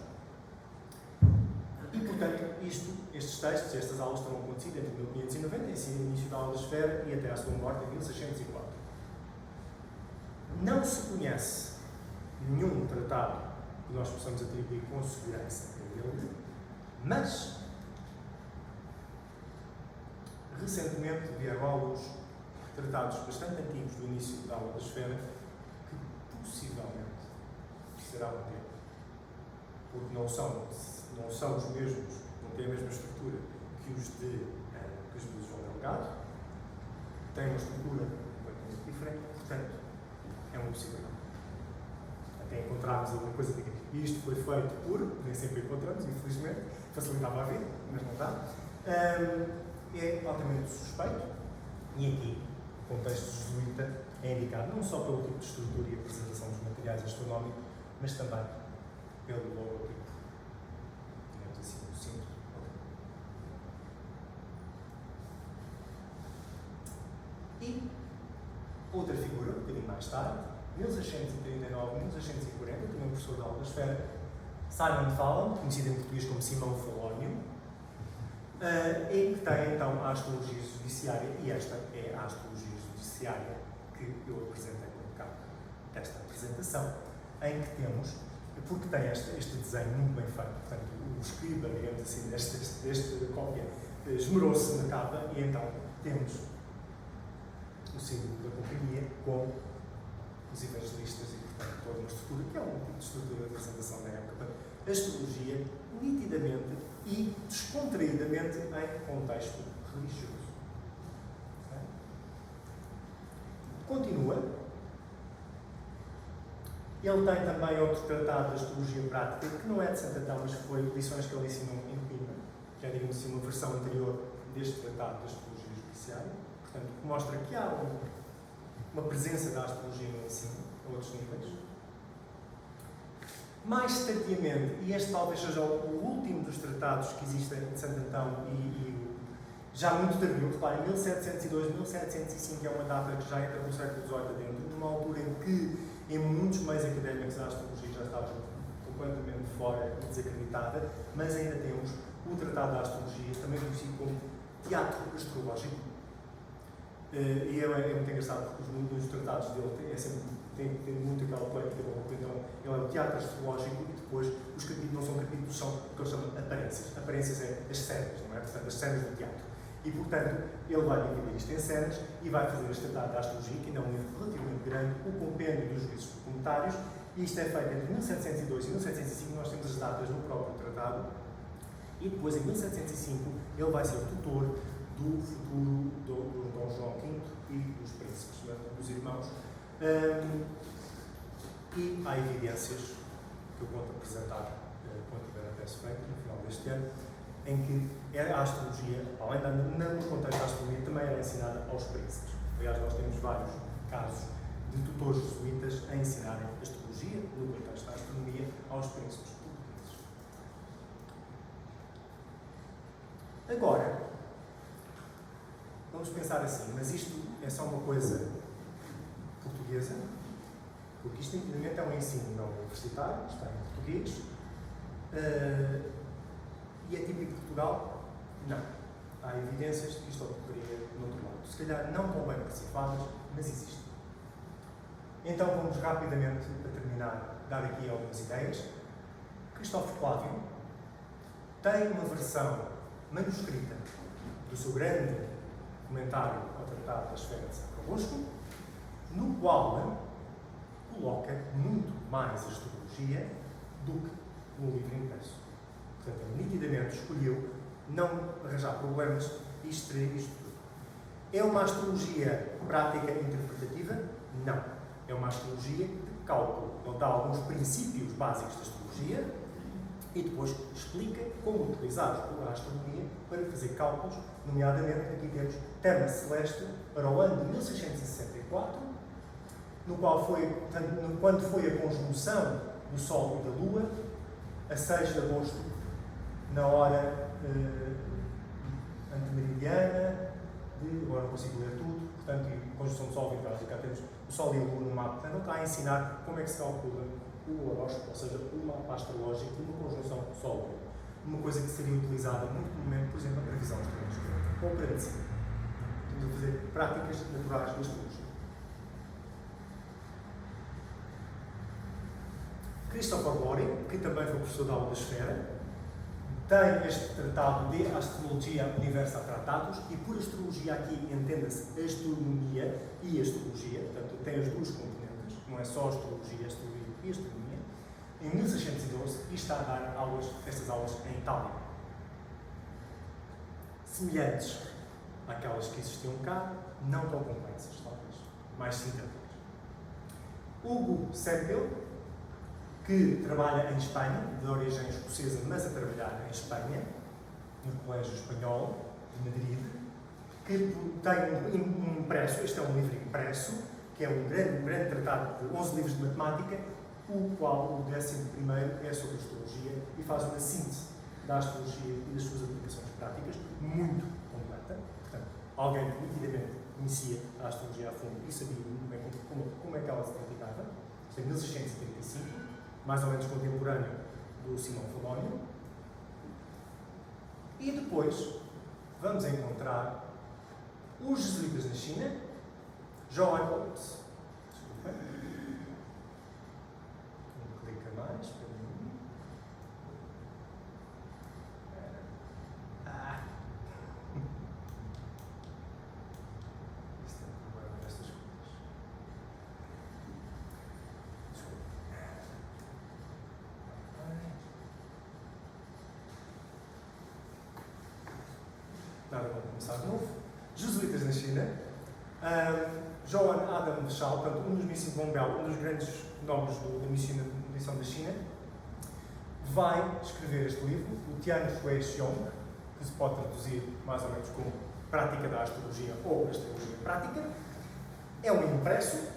e, portanto, estes textos, estas aulas terão acontecido entre 1590, ensino início da aula da esfera, e até à sua morte em 1604. Não se conhece nenhum tratado que nós possamos atribuir com segurança a ele, mas recentemente vieram à luz tratados bastante antigos do início da aula da esfera que possivelmente será um tempo, porque não são os mesmos, não têm a mesma estrutura que os de João Delgado, têm uma estrutura completamente diferente, portanto, é uma possibilidade. Até encontrarmos alguma coisa de que isto foi feito por, nem sempre encontramos, infelizmente, facilitava a vida, mas não dá. É altamente suspeito, e aqui o contexto jesuíta é indicado não só pelo tipo de estrutura e apresentação dos materiais astronómicos, mas também pelo logotipo, digamos assim, do símbolo. E outra figura, um bocadinho mais tarde, 1639, 1640, também professor da aula da esfera, Simon Fallon, conhecido em português como Simão Falónio, e que tem então a astrologia judiciária, e esta é a astrologia judiciária que eu apresentei como cabo desta apresentação, em que temos, porque tem este desenho muito bem feito, portanto, o escriba, digamos assim, desta cópia, esmerou-se na capa, e então temos o símbolo da companhia com os evangelistas e, portanto, toda uma estrutura, que é um tipo de estrutura de apresentação da época, astrologia nitidamente e descontraídamente em contexto religioso. Continua. Ele tem também outro tratado de astrologia prática, que não é de Santo Antão, mas foi lições que ele ensinou em Coimbra, que é, digamos assim, uma versão anterior deste tratado de astrologia judiciária, portanto, que mostra que há uma presença da astrologia no ensino, a outros níveis. Mais tardiamente, e este talvez seja o último dos tratados que existem de Santo Antão e já muito tardio, repare, 1702, 1705 é uma data que já entra no século XVIII adentro, numa altura em que em muitos meios académicos a astrologia já estava completamente fora e desacreditada. limitada, mas ainda temos o Tratado da Astrologia, também conhecido como Teatro Astrológico. E é muito engraçado porque nos tratados dele tem muito aquela poética do roupa. Então, ele é o Teatro Astrológico e depois os capítulos não são capítulos, são o que eles chamam de aparências. Aparências é as cenas, não é? Portanto, as cenas do teatro. E, portanto, ele vai dividir isto em cenas e vai fazer este Tratado da Astrologia, que ainda é um livro relativamente grande, o compêndio dos juízos comunitários, e isto é feito entre 1702 e 1705, nós temos as datas no próprio tratado, e depois, em 1705, ele vai ser o tutor do futuro do Dom João V e dos príncipes, dos irmãos. E há evidências que eu vou apresentar quando tiver a peça feita, no final deste ano, em que a astrologia, além de no contexto da astronomia, também era ensinada aos príncipes. Aliás, nós temos vários casos de tutores jesuítas a ensinarem astrologia, no contexto da astronomia, aos príncipes portugueses. Agora, vamos pensar assim, mas isto é só uma coisa portuguesa, porque isto, infelizmente, é um ensino não universitário, está em português, e é típico de Portugal? Não. Há evidências de que isto ocorreria no outro lado. Se calhar não tão bem participadas, mas existem. Então vamos rapidamente, para terminar, dar aqui algumas ideias. Cristóvão Clávio tem uma versão manuscrita do seu grande comentário ao Tratado da Esfera de São Carrasco, no qual coloca muito mais astrologia do que no livro impresso. Portanto, ele nitidamente escolheu não arranjar problemas e extrair isto tudo. É uma astrologia prática e interpretativa? Não. É uma astrologia de cálculo. Ele dá alguns princípios básicos da astrologia e depois explica como utilizar a astronomia para fazer cálculos, nomeadamente aqui temos tema celeste para o ano de 1664, no qual foi, portanto, quando foi a conjunção do Sol e da Lua, a 6 de agosto, na hora antemeridiana, agora não consigo ler tudo, portanto, conjunção do Sol e da Lua, cá temos o Sol e a Lua no mapa. Portanto, ele está a ensinar como é que se calcula o horóscopo, ou seja, o mapa astrológico de uma conjunção Sol-Lua. Uma coisa que seria utilizada muito comumente, por exemplo, a previsão astrológica ou para a medicina. Estamos a fazer práticas naturais da astrologia. Christopher Loring, que também foi professor da aula da esfera, tem este tratado de Astrologia Universal Tratatus, e por astrologia aqui entenda-se astronomia e astrologia, portanto tem as duas componentes, não é só astrologia, astrologia e astronomia, em 1612, e está a dar aulas, estas aulas em Itália. Semelhantes àquelas que existiam cá, não tão complexas, talvez, mais sintéticas. Hugo Sempel, que trabalha em Espanha, de origem escocesa, mas a trabalhar em Espanha, no Colégio Espanhol de Madrid, que tem um impresso, este é um livro impresso, que é um grande tratado de 11 livros de matemática, o qual o 11º é sobre astrologia e faz uma síntese da astrologia e das suas aplicações práticas, muito completa. Portanto, alguém que nitidamente conhecia a astrologia a fundo e sabia muito bem como é que ela se praticava. Isto é 1635. Mais ou menos contemporâneo do Simão Folónio. E depois vamos encontrar os jesuítas na China, John Oates. Desculpa. Um clica mais para mim. Isto é um problema destas coisas. Nada, vamos começar de novo. Jesuítas na China. Johann Adam Schall, portanto, um dos missionários de Bombel, um dos grandes nomes da missão da China, vai escrever este livro, o Tian Shui Xiong, que se pode traduzir mais ou menos como Prática da Astrologia ou Astrologia Prática. É um impresso,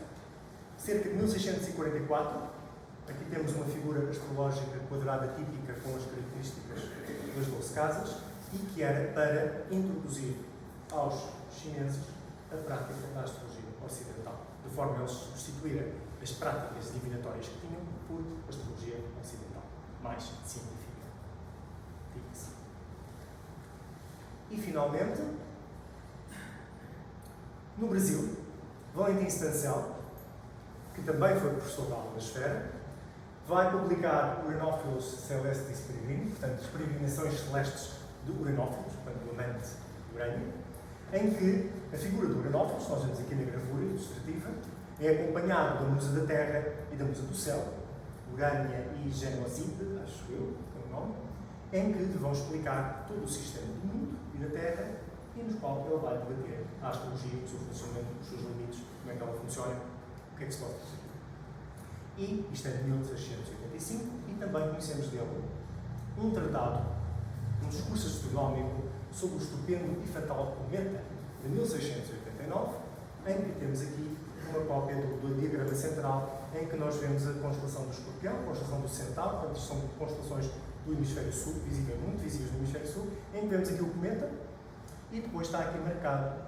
cerca de 1644. Aqui temos uma figura astrológica quadrada típica com as características das 12 casas e que era para introduzir aos chineses a prática da astrologia ocidental, de forma a eles substituírem as práticas divinatórias que tinham por astrologia ocidental, mais científica. finalmente, no Brasil, Valentim Stancel, que também foi professor da aula da esfera, vai publicar Uranófilos Celestis Peregrini, portanto, as peregrinações celestes de Uranófilos, portanto, do amante de Urânio, em que a figura do Uranófilos, nós vemos aqui na gravura ilustrativa, é acompanhado da musa da terra e da musa do céu, Urânia e Genocide, acho eu, é o nome, em que vão explicar todo o sistema do mundo e da terra, e nos qual ele vai debater a astrologia, o seu funcionamento, os seus limites, como é que ela funciona, o que é que se pode fazer. E isto é de 1685, e também conhecemos dele um tratado, um discurso astronómico sobre o estupendo e fatal cometa de 1689, em que temos aqui uma cópia do diagrama central, em que nós vemos a constelação do Escorpião, a constelação do Centauro, portanto, são constelações do hemisfério sul, muito visíveis no hemisfério sul, em que vemos aqui o cometa, e depois está aqui marcado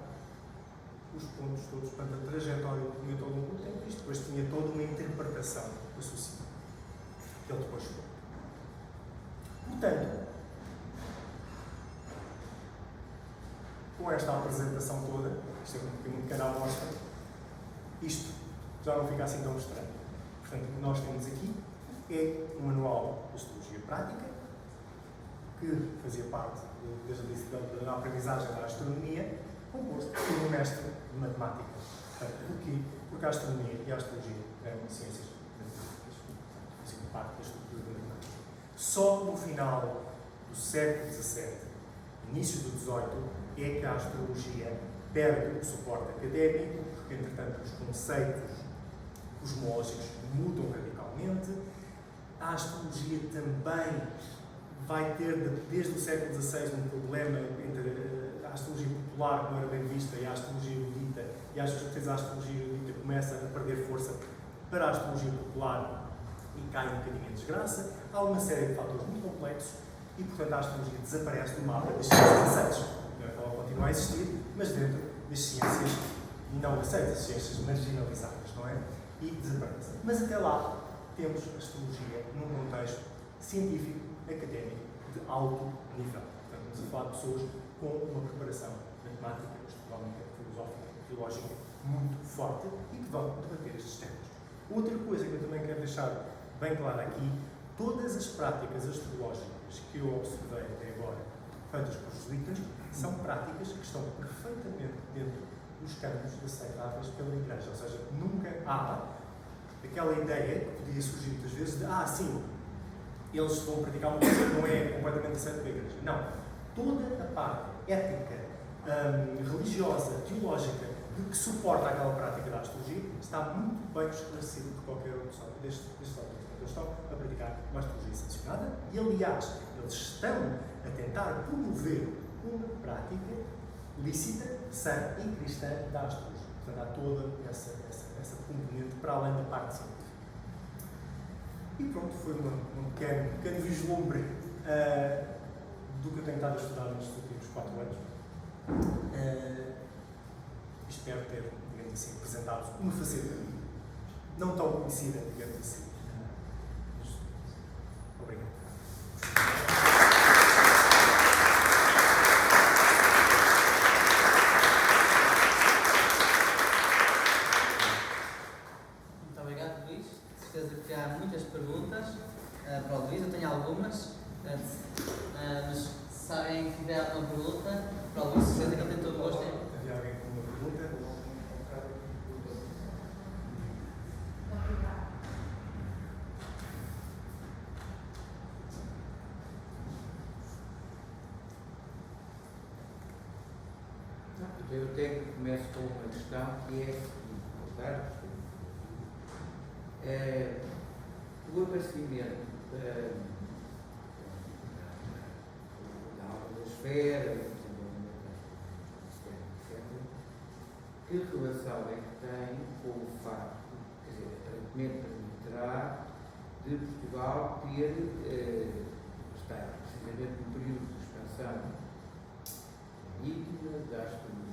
os pontos todos, portanto, a trajetória do cometa ao longo do tempo, isto depois tinha toda uma interpretação associada, que ele depois foi. Portanto, com esta apresentação toda, isto é um pequena amostra, isto já não fica assim tão estranho. Portanto, o que nós temos aqui é um manual de astrologia prática, que fazia parte, desde a disciplina da aprendizagem da astronomia, composto por um mestre de matemática. Portanto, porquê? Porque a astronomia e a astrologia eram ciências matemáticas, faziam parte da estrutura da matemática. Só no final do século XVII, início do XVIII, é que a astrologia perde o suporte académico, porque, entretanto, os conceitos cosmológicos mudam radicalmente. A astrologia também vai ter, desde o século XVI, um problema entre a astrologia popular, que não era bem vista, e a astrologia erudita, e às vezes a astrologia erudita começa a perder força para a astrologia popular e cai um bocadinho em desgraça. Há uma série de fatores muito complexos e, portanto, a astrologia desaparece do mapa das ciências aceitas. Não é que ela continua a existir, mas dentro das ciências não aceitas, ciências marginalizadas, não é? E desaparece. Mas até lá temos a astrologia num contexto científico, académico, de alto nível. Portanto, estamos a falar de pessoas com uma preparação matemática, astronómica, filosófica, teológica muito forte e que vão debater estes temas. Outra coisa que eu também quero deixar bem clara aqui, todas as práticas astrológicas que eu observei até agora, feitas por jesuítas, são práticas que estão perfeitamente dentro dos cânones aceitáveis pela Igreja. Ou seja, nunca há aquela ideia que podia surgir muitas vezes de sim, eles vão praticar uma coisa que não é completamente aceita pela Igreja. Não. Toda a parte ética, religiosa, teológica, que suporta aquela prática da astrologia, está muito bem esclarecido por qualquer outro destes autores. Eles estão a praticar uma astrologia sancionada e, aliás, eles estão a tentar promover uma prática lícita, sã e cristã da astrologia. Portanto, há toda essa componente para além da parte científica. E pronto, foi um pequeno vislumbre do que eu tenho estado a estudar nestes últimos 4 anos. Espero ter, digamos assim, apresentado uma faceta não tão conhecida, digamos assim. Obrigado. Muito obrigado, Luís. De certeza que há muitas perguntas para o Luís. Eu tenho algumas, mas se alguém tiver alguma pergunta para o Luís, de certeza que ele tem todo o gosto em. Havia alguém com uma pergunta? Eu até começo com uma questão que é o aparecimento da aula da esfera, do desenvolvimento da esfera, etc. Que relação é que tem com o facto, quer dizer, aparentemente permitirá de Portugal ter, estar precisamente num período de expansão íntima da astrologia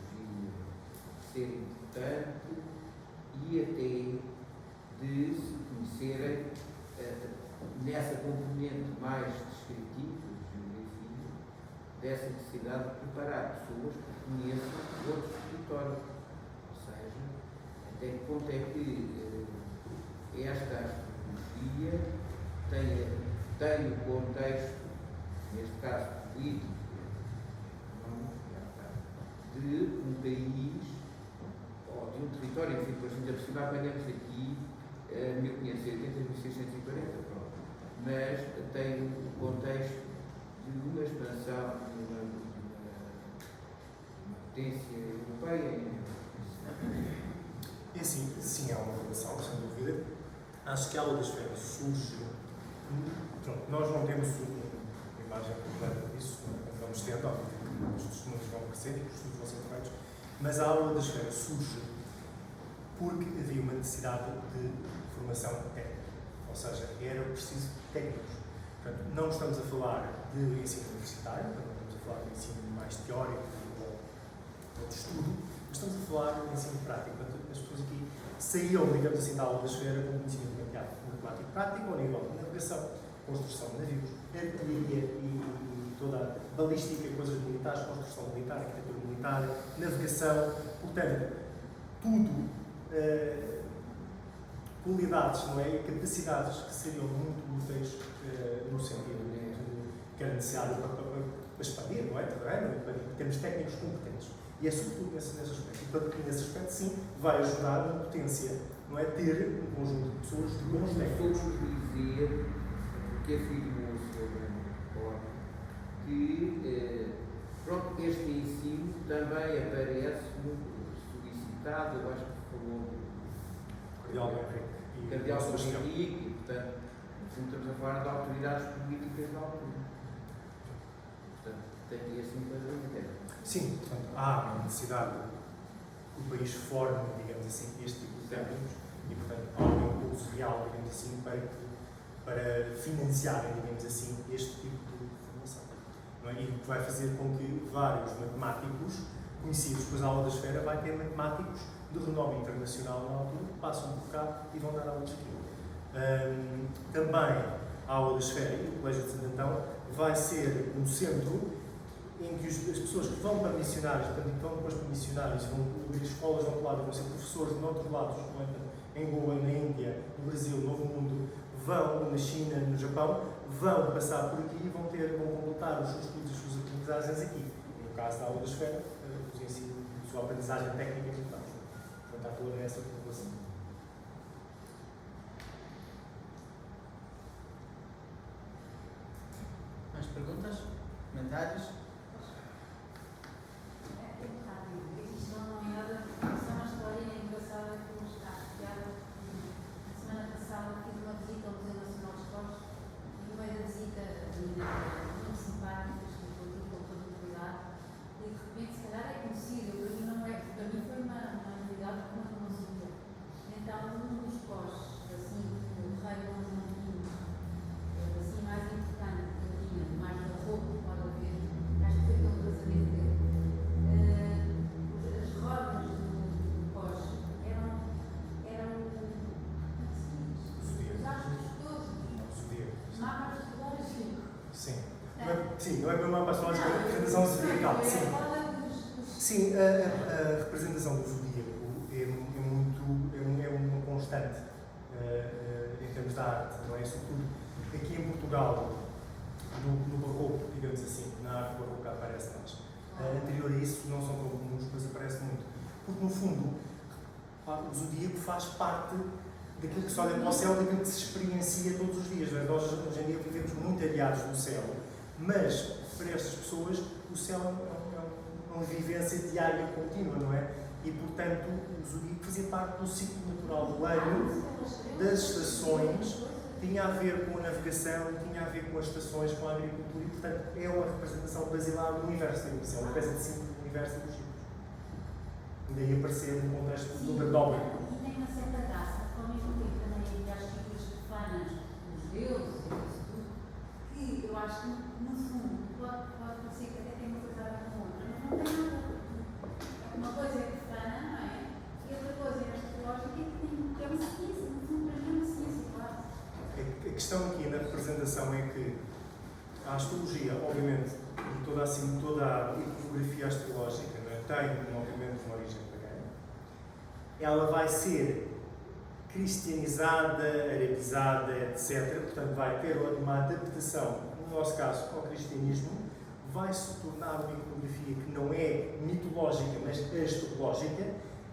ser importante e até de se conhecerem nessa componente dessa necessidade de preparar pessoas que conheçam outros territórios. Ou seja, até que ponto é que esta astrologia tem o contexto, neste caso político, de um país ou de um território, enfim, depois ainda por cima apanhamos aqui 1580, 1640, pronto. Mas tem o contexto de uma expansão de uma potência europeia. E assim, sim, há uma relação, sem dúvida. Acho que a aula da esfera surge. Pronto, nós não temos uma imagem completa disso, vamos tendo, os testemunhos vão crescer e os estudos vão ser feitos, mas a aula da esfera surge porque havia uma necessidade de formação técnica, ou seja, era preciso técnicos. Portanto, não estamos a falar de ensino universitário, não estamos a falar de ensino mais teórico ou de estudo, mas estamos a falar de ensino prático. Portanto, as pessoas aqui saíam, digamos assim, da aula da esfera com conhecimento matemático prático ao nível de navegação, construção de navios, artilharia e toda a balística, coisas militares, construção militar, arquitetura militar, navegação, portanto, tudo qualidades, não é? E capacidades que seriam muito úteis no sentido de que era necessário para expandir, não é? Terreno, para termos técnicos competentes. E é sobretudo nesse aspecto. E, portanto, nesse aspecto, sim, vai ajudar na potência, não é? Ter um conjunto de pessoas de bons técnicos. Dizer, porque afirmou o Sr. Borges, que pronto, este ensino também aparece muito solicitado, eu acho que falou Cardeal Henrique. Cardeal Henrique, e, portanto, estamos a falar de autoridades políticas da altura. Portanto, tem esse enquadramento. Sim, portanto, há uma necessidade que o país forme, digamos assim, este tipo de técnicos e, portanto, há um impulso real, digamos assim, para financiarem, digamos assim, este tipo de formação. Não é? E que vai fazer com que vários matemáticos conhecidos, pois a aula da esfera vai ter matemáticos de renome internacional na altura, que passam por cá e vão dar aulas aqui. Também a aula da esfera e o Colégio de Santo Antão vai ser um centro em que as pessoas que vão para missionários, portanto, que vão depois para missionários, vão abrir escolas de outro lado, vão ser professores de outro lado, em Goa, na Índia, no Brasil, no Novo Mundo, vão na China, no Japão, vão passar por aqui e vão completar os seus estudos e as suas aprendizagens aqui. No caso da aula da esfera, os ensinos, a sua aprendizagem técnica e tal. Portanto, há toda essa população. Mais perguntas? Comentários? Existe uma nomeada, isso é uma história engraçada que nos está associada. Na semana passada fiz uma visita ao Museu Nacional dos Postos e no meio da visita muito simpáticas, que eu tive com toda a novidade, e de repente, se calhar é conhecido, para mim não é, para mim foi uma novidade que não conhecia. Então, um dos postos, assim, o rei Dom João V, assim, mais importante que eu tinha, mais da roupa, pode haver, acho que foi pelo casamento dele. As rodas do poste eram os astros todos, os mapas astrológicos. Sim, não é para uma astrológica, é a representação zodiacal. Sim, a representação do zodíaco é uma constante em termos da arte, não é? Sobretudo aqui em Portugal, no barroco, digamos assim, na arte barroca aparece mais. Anterior a isso não são tão comuns, mas aparece muito. Porque, no fundo, o zodíaco faz parte daquilo que se olha para o céu, daquilo que se experiencia todos os dias. Não é? Nós, hoje em dia, vivemos muito aliados do céu, mas, para estas pessoas, o céu é uma vivência diária contínua, não é? E, portanto, o zodíaco fazia parte do ciclo natural do ano, das estações, tinha a ver com a navegação, tinha a ver com as estações, com a agricultura, e, portanto, é uma representação basilar do universo, é uma peça de símbolo do universo e dos ciclos. E daí aparecer no contexto do underdog. E tem uma certa graça, porque ao mesmo tempo também havia as figuras profanas dos deuses e isso tudo, que eu acho que, no fundo, pode parecer que até tem uma coisa a ver com a outra, mas não tem nada. Uma coisa é profana, não é? E outra coisa é astrológica, que é uma ciência, no fundo, para mim é uma ciência, claro. A questão aqui na representação é que a astrologia, obviamente, e toda a iconografia astrológica, não é? Tem, obviamente, uma origem pagã. Ela vai ser cristianizada, arabizada, etc. Portanto, vai ter uma adaptação, no nosso caso, ao cristianismo, vai se tornar uma iconografia que não é mitológica, mas astrológica,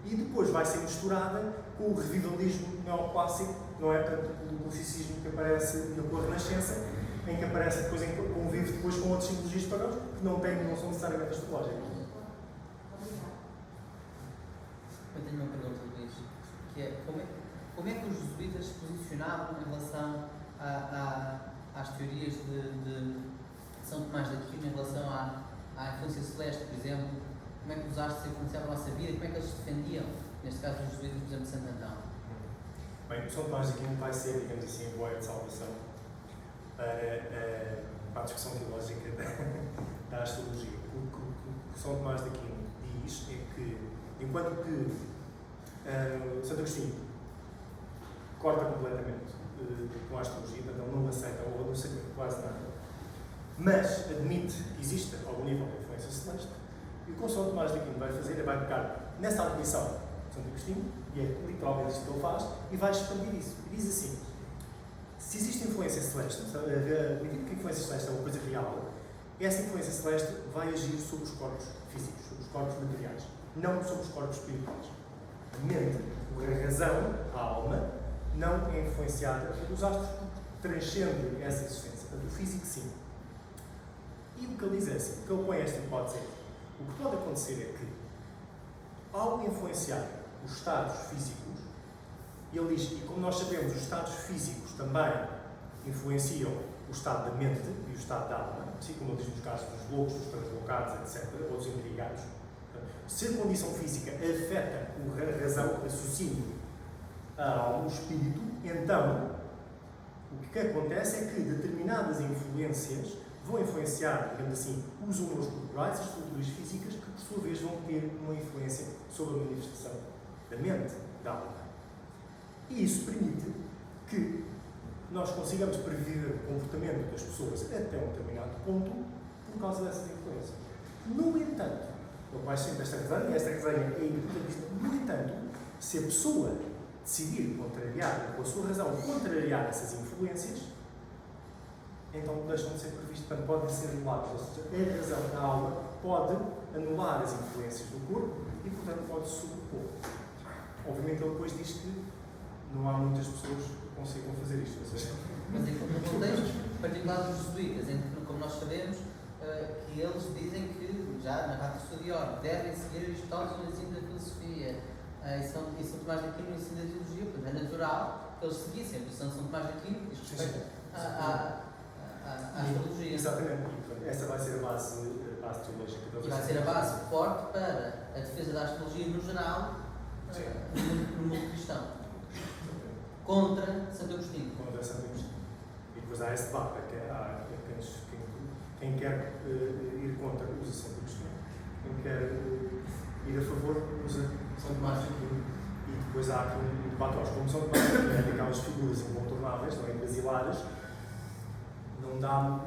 e depois vai ser misturada com o revivalismo neoclássico, não é? Portanto, o classicismo que aparece com a Renascença, em que aparece depois, convive depois com outras simbologias pagãs que não são necessariamente astrológicas. Eu tenho uma pergunta, Luís, que é como é que os jesuítas se posicionavam em relação às teorias de São Tomás de Aquino, em relação à influência celeste, por exemplo? Como é que os astros influenciavam a nossa vida? Como é que eles se defendiam? Neste caso, os jesuítas, por exemplo, de Santo Antão. Bem, São Tomás de Aquino vai ser, digamos assim, a boia de salvação para a discussão teológica da astrologia. O que São Tomás de Aquino diz é que, enquanto que Santo Agostinho corta completamente com a astrologia, portanto ele não aceita ou não aceita quase nada, mas admite que existe algum nível de influência celeste, e o que o São Tomás de Aquino vai fazer é vai pegar nessa admissão de Santo Agostinho, e é literalmente isso que ele faz, e vai expandir isso. E diz assim: se existe influência celeste, admitindo que a influência celeste é uma coisa real, essa influência celeste vai agir sobre os corpos físicos, sobre os corpos materiais, não sobre os corpos espirituais. A mente, a razão, a alma, não é influenciada pelos astros, transcende essa existência. Portanto, o físico, sim. E o que ele diz é assim, o que ele põe esta hipótese é: o que pode acontecer é que, ao influenciar os estados físicos, ele diz, e como nós sabemos, os estados físicos também influenciam o estado da mente e o estado da alma, assim como ele diz nos casos dos loucos, dos translocados, etc., ou dos intrigados. Se a condição física afeta a razão, o raciocínio, a alma, o espírito, então o que acontece é que determinadas influências vão influenciar, digamos assim, os humores corporais, as estruturas físicas, que por sua vez vão ter uma influência sobre a manifestação da mente, da alma. E isso permite que nós consigamos prever o comportamento das pessoas até um determinado ponto por causa dessas influências. No entanto, ele vai sempre esta resenha, e esta resenha é importantíssima. No entanto, se a pessoa decidir contrariar, com a sua razão, contrariar essas influências, então deixam de ser previstos, portanto podem ser anulados. Ou seja, a razão da alma pode anular as influências do corpo e, portanto, pode sobrepor. Obviamente, ele depois diz que não há muitas pessoas que consigam fazer isto. Ou seja, Mas no contexto particular dos jesuítas, em que, como nós sabemos, que eles dizem que, já na Ratio Studior, devem seguir Aristóteles no ensino da filosofia, e São Tomás de Aquino no ensino da teologia, portanto é natural que eles seguissem a posição de São Tomás de Aquino diz respeito à astrologia. Exatamente. E, portanto, essa vai ser a base teológica. E vai ser a base forte para a defesa da astrologia no geral, no mundo cristão. Contra Santo Agostinho. Contra Santo Agostinho. E depois há esse debate, quem quer ir contra usa Santo Agostinho, quem quer ir a favor usa São Tomás de Aquino. E depois há aqui um debate, como São Tomás de Aquino é aquelas figuras incontornáveis, não é, basilares, não dá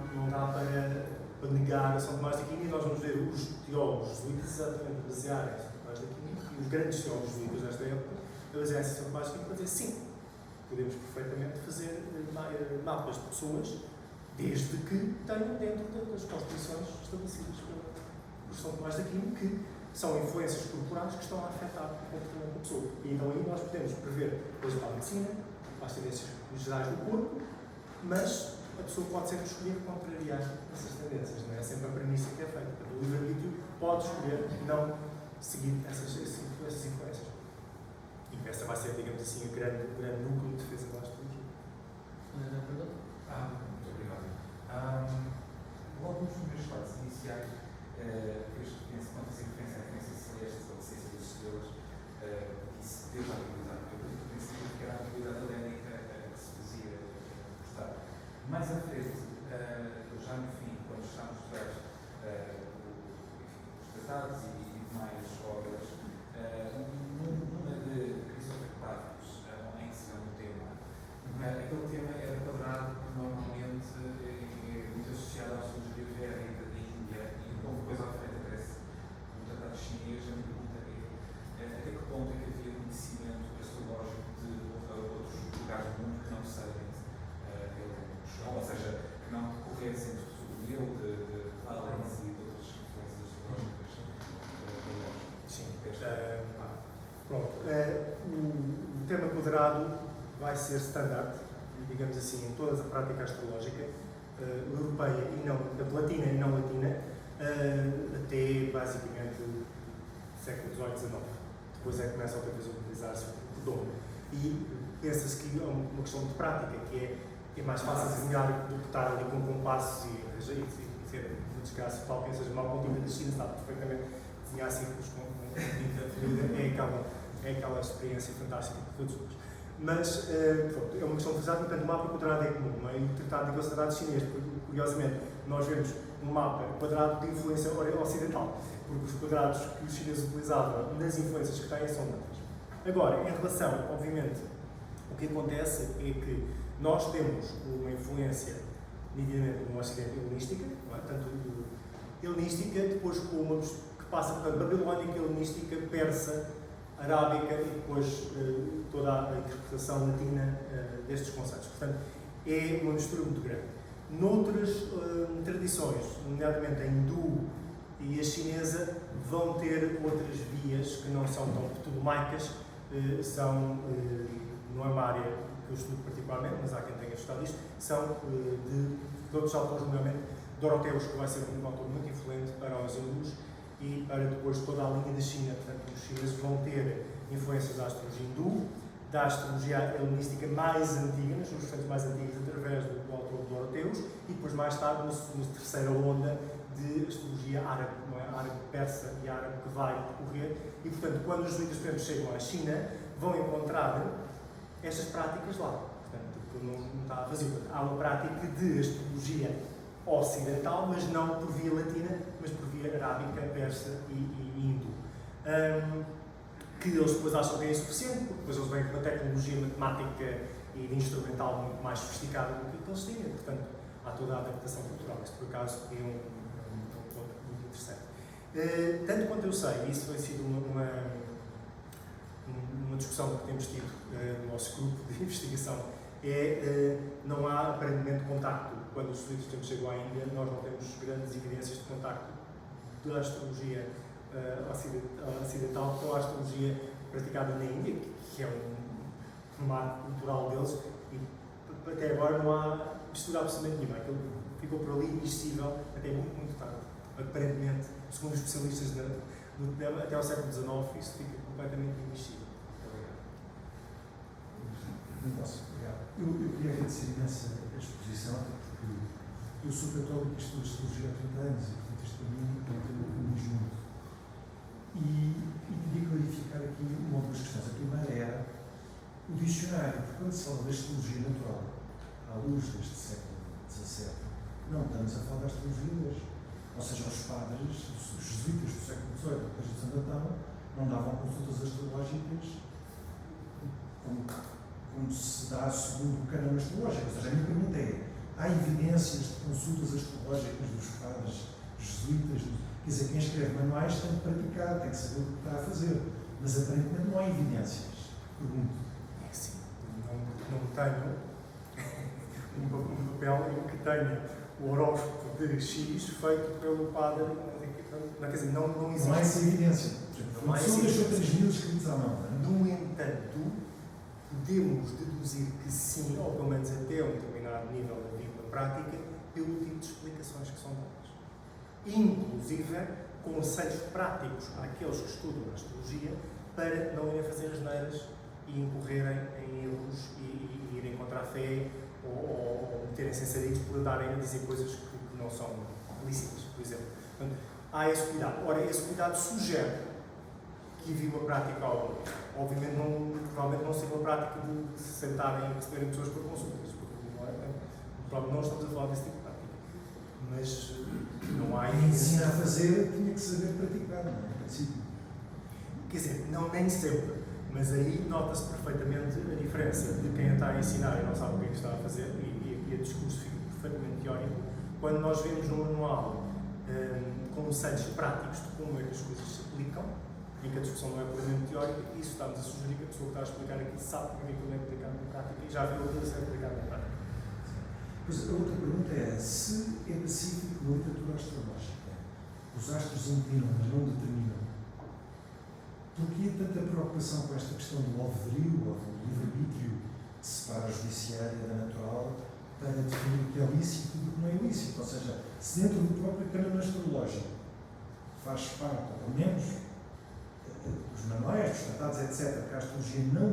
para negar a São Tomás de Aquino, e nós vamos ver os teólogos jesuítas exatamente basearem São Tomás de Aquino, e os grandes teólogos jesuítas desta época basearem-se em São Tomás de Aquino para dizer sim, podemos perfeitamente fazer mapas de pessoas, desde que tenham dentro das constituições estabelecidas por São Tomás de Aquino, que são influências corporais que estão a afetar o comportamento da pessoa. E então aí nós podemos prever coisas para a medicina, para as tendências gerais do corpo, mas a pessoa pode sempre escolher contrariar essas tendências, não é? É sempre a premissa que é feita. O livre-arbítrio pode escolher não seguir essas influências. E essa vai ser, digamos assim, o grande núcleo de defesa da astrologia. Muito obrigado. Logo nos primeiros slides iniciais, quando fazia referência à influência celeste ou à ciência das estrelas, disse desde a habilidade, eu acredito que princípio que era a habilidade helénica que se fazia prestar. Mais à frente, já no fim, quando está a mostrar os tratados e mais obras, numa de Christopher Pavlos, em que se dá um tema, aquele tema era quadrado normalmente muito associado quadrado vai ser standard, digamos assim, em toda a prática astrológica, europeia e não, latina e não latina, até basicamente século XVIII, XIX. Depois é que começa outra vez a utilizar-se o redondo. E pensa-se que é uma questão de prática, que é mais fácil desenhar do que estar ali com compassos e ser uma desgraça. Tal que seja mal com tinta da China, sabe perfeitamente desenhar círculos com tinta fluida, é aquela experiência fantástica que todos nós. Mas, pronto, é uma questão de usar, portanto, o mapa quadrado é comum, não é? E o Tratado de Velocidade Chinês, curiosamente, nós vemos um mapa quadrado de influência ocidental, porque os quadrados que os chineses utilizavam nas influências que têm são outras. Agora, em relação, obviamente, o que acontece é que nós temos uma influência, nitidamente, no Ocidente helenística, não é? Tanto helenística, depois com uma que passa, portanto, babilónica, helenística, persa, arábica e depois toda a interpretação latina destes conceitos. Portanto, é uma mistura muito grande. Noutras tradições, nomeadamente a hindu e a chinesa, vão ter outras vias que não são tão ptolomaicas, não é uma área que eu estudo particularmente, mas há quem tenha estudado isto, são de outros autores, nomeadamente Doroteus, que vai ser um autor muito influente para os hindus, e para depois toda a linha da China. Portanto, os chineses vão ter influências da astrologia hindu, da astrologia helenística mais antiga, nas suas versões mais antigas, através do autor Doroteus, e depois mais tarde, na terceira onda de astrologia árabe, não é? Árabe persa e árabe que vai decorrer. E, portanto, quando os jesuítas, por exemplo, chegam à China, vão encontrar estas práticas lá. Portanto, não está vazio. Há uma prática de astrologia ocidental, mas não por via latina, mas por via arábica, persa e hindu. Que eles depois acham que é insuficiente, porque depois eles vêm com uma tecnologia matemática e de instrumental muito mais sofisticada do que eles tinham. Portanto, há toda a adaptação cultural. Isso, por acaso, é um ponto muito interessante. Tanto quanto eu sei, isso foi sido uma discussão que temos tido no nosso grupo de investigação, não há aparentemente contacto. Quando os jesuítas chegam à Índia, nós não temos grandes evidências de contacto da astrologia ocidental com a astrologia praticada na Índia, que é um marco cultural deles, e até agora não há mistura absolutamente nenhuma. Aquilo ficou por ali invisível até muito, muito tarde. Aparentemente, segundo os especialistas do tema, até ao século XIX, isso fica completamente invisível. Eu queria agradecer imenso a exposição, porque eu sou católico e estudo astrologia há 30 anos, e portanto isto para mim é um tema que me diz muito. E queria clarificar aqui uma ou duas questões. A primeira era o dicionário, porque quando se fala da astrologia natural, à luz deste século XVII, não estamos a falar da astrologia de hoje. Ou seja, os padres, os jesuítas do século XVIII, depois de Santo Antão, não davam consultas astrológicas como se dá segundo o canão astrológico. Ou seja, a minha pergunta é: há evidências de consultas astrológicas dos padres jesuítas? Quer dizer, quem escreve manuais tem que praticar, tem que saber o que está a fazer. Mas aparentemente não há evidências. Pergunto. É sim, não tenho um papel em que tenha o horóscopo de X feito pelo padre. Quer dizer, não existe. Não há essa evidência. Não há essa São evidência. 3 mil escritos à mão. No entanto, podemos deduzir que sim, ou pelo menos até um determinado nível da vírgula prática, pelo tipo de explicações que são dadas. Inclusive, conceitos práticos àqueles que estudam a astrologia para não irem fazer asneiras e incorrerem em erros e irem contra a fé ou meterem-se em sarilhos por andarem a dizer coisas que não são lícitas, por exemplo. Portanto, há esse cuidado. Ora, esse cuidado sugere que havia uma prática alguma. Obviamente, provavelmente não seria uma prática de se sentarem e receberem pessoas por consultas, porque provavelmente não estamos a falar desse tipo de prática. Mas não há Quem ensina a fazer tinha que saber praticar, não é? Em princípio. Quer dizer, não nem sempre, mas aí nota-se perfeitamente a diferença de quem está a ensinar e não sabe o que é que está a fazer, e o discurso fica perfeitamente teórico, quando nós vemos no manual conceitos práticos de como é que as coisas se aplicam, em que a discussão não é puramente teórica, e isso estamos a sugerir que a pessoa que está a explicar aqui sabe como é que aquilo é aplicado na prática e já viu aquilo ser aplicado na prática. Pois a outra pergunta é: se é pacífico na literatura astrológica, os astros inclinam, mas não determinam, Porquê tanta preocupação com esta questão do alvedrio ou do livre-arbítrio de separar a judiciária da natural para definir o que é lícito e o que não é ilícito? Ou seja, se dentro do próprio caminho astrológico faz parte, ou pelo menos, dos manuais, dos tratados, etc., que a astrologia não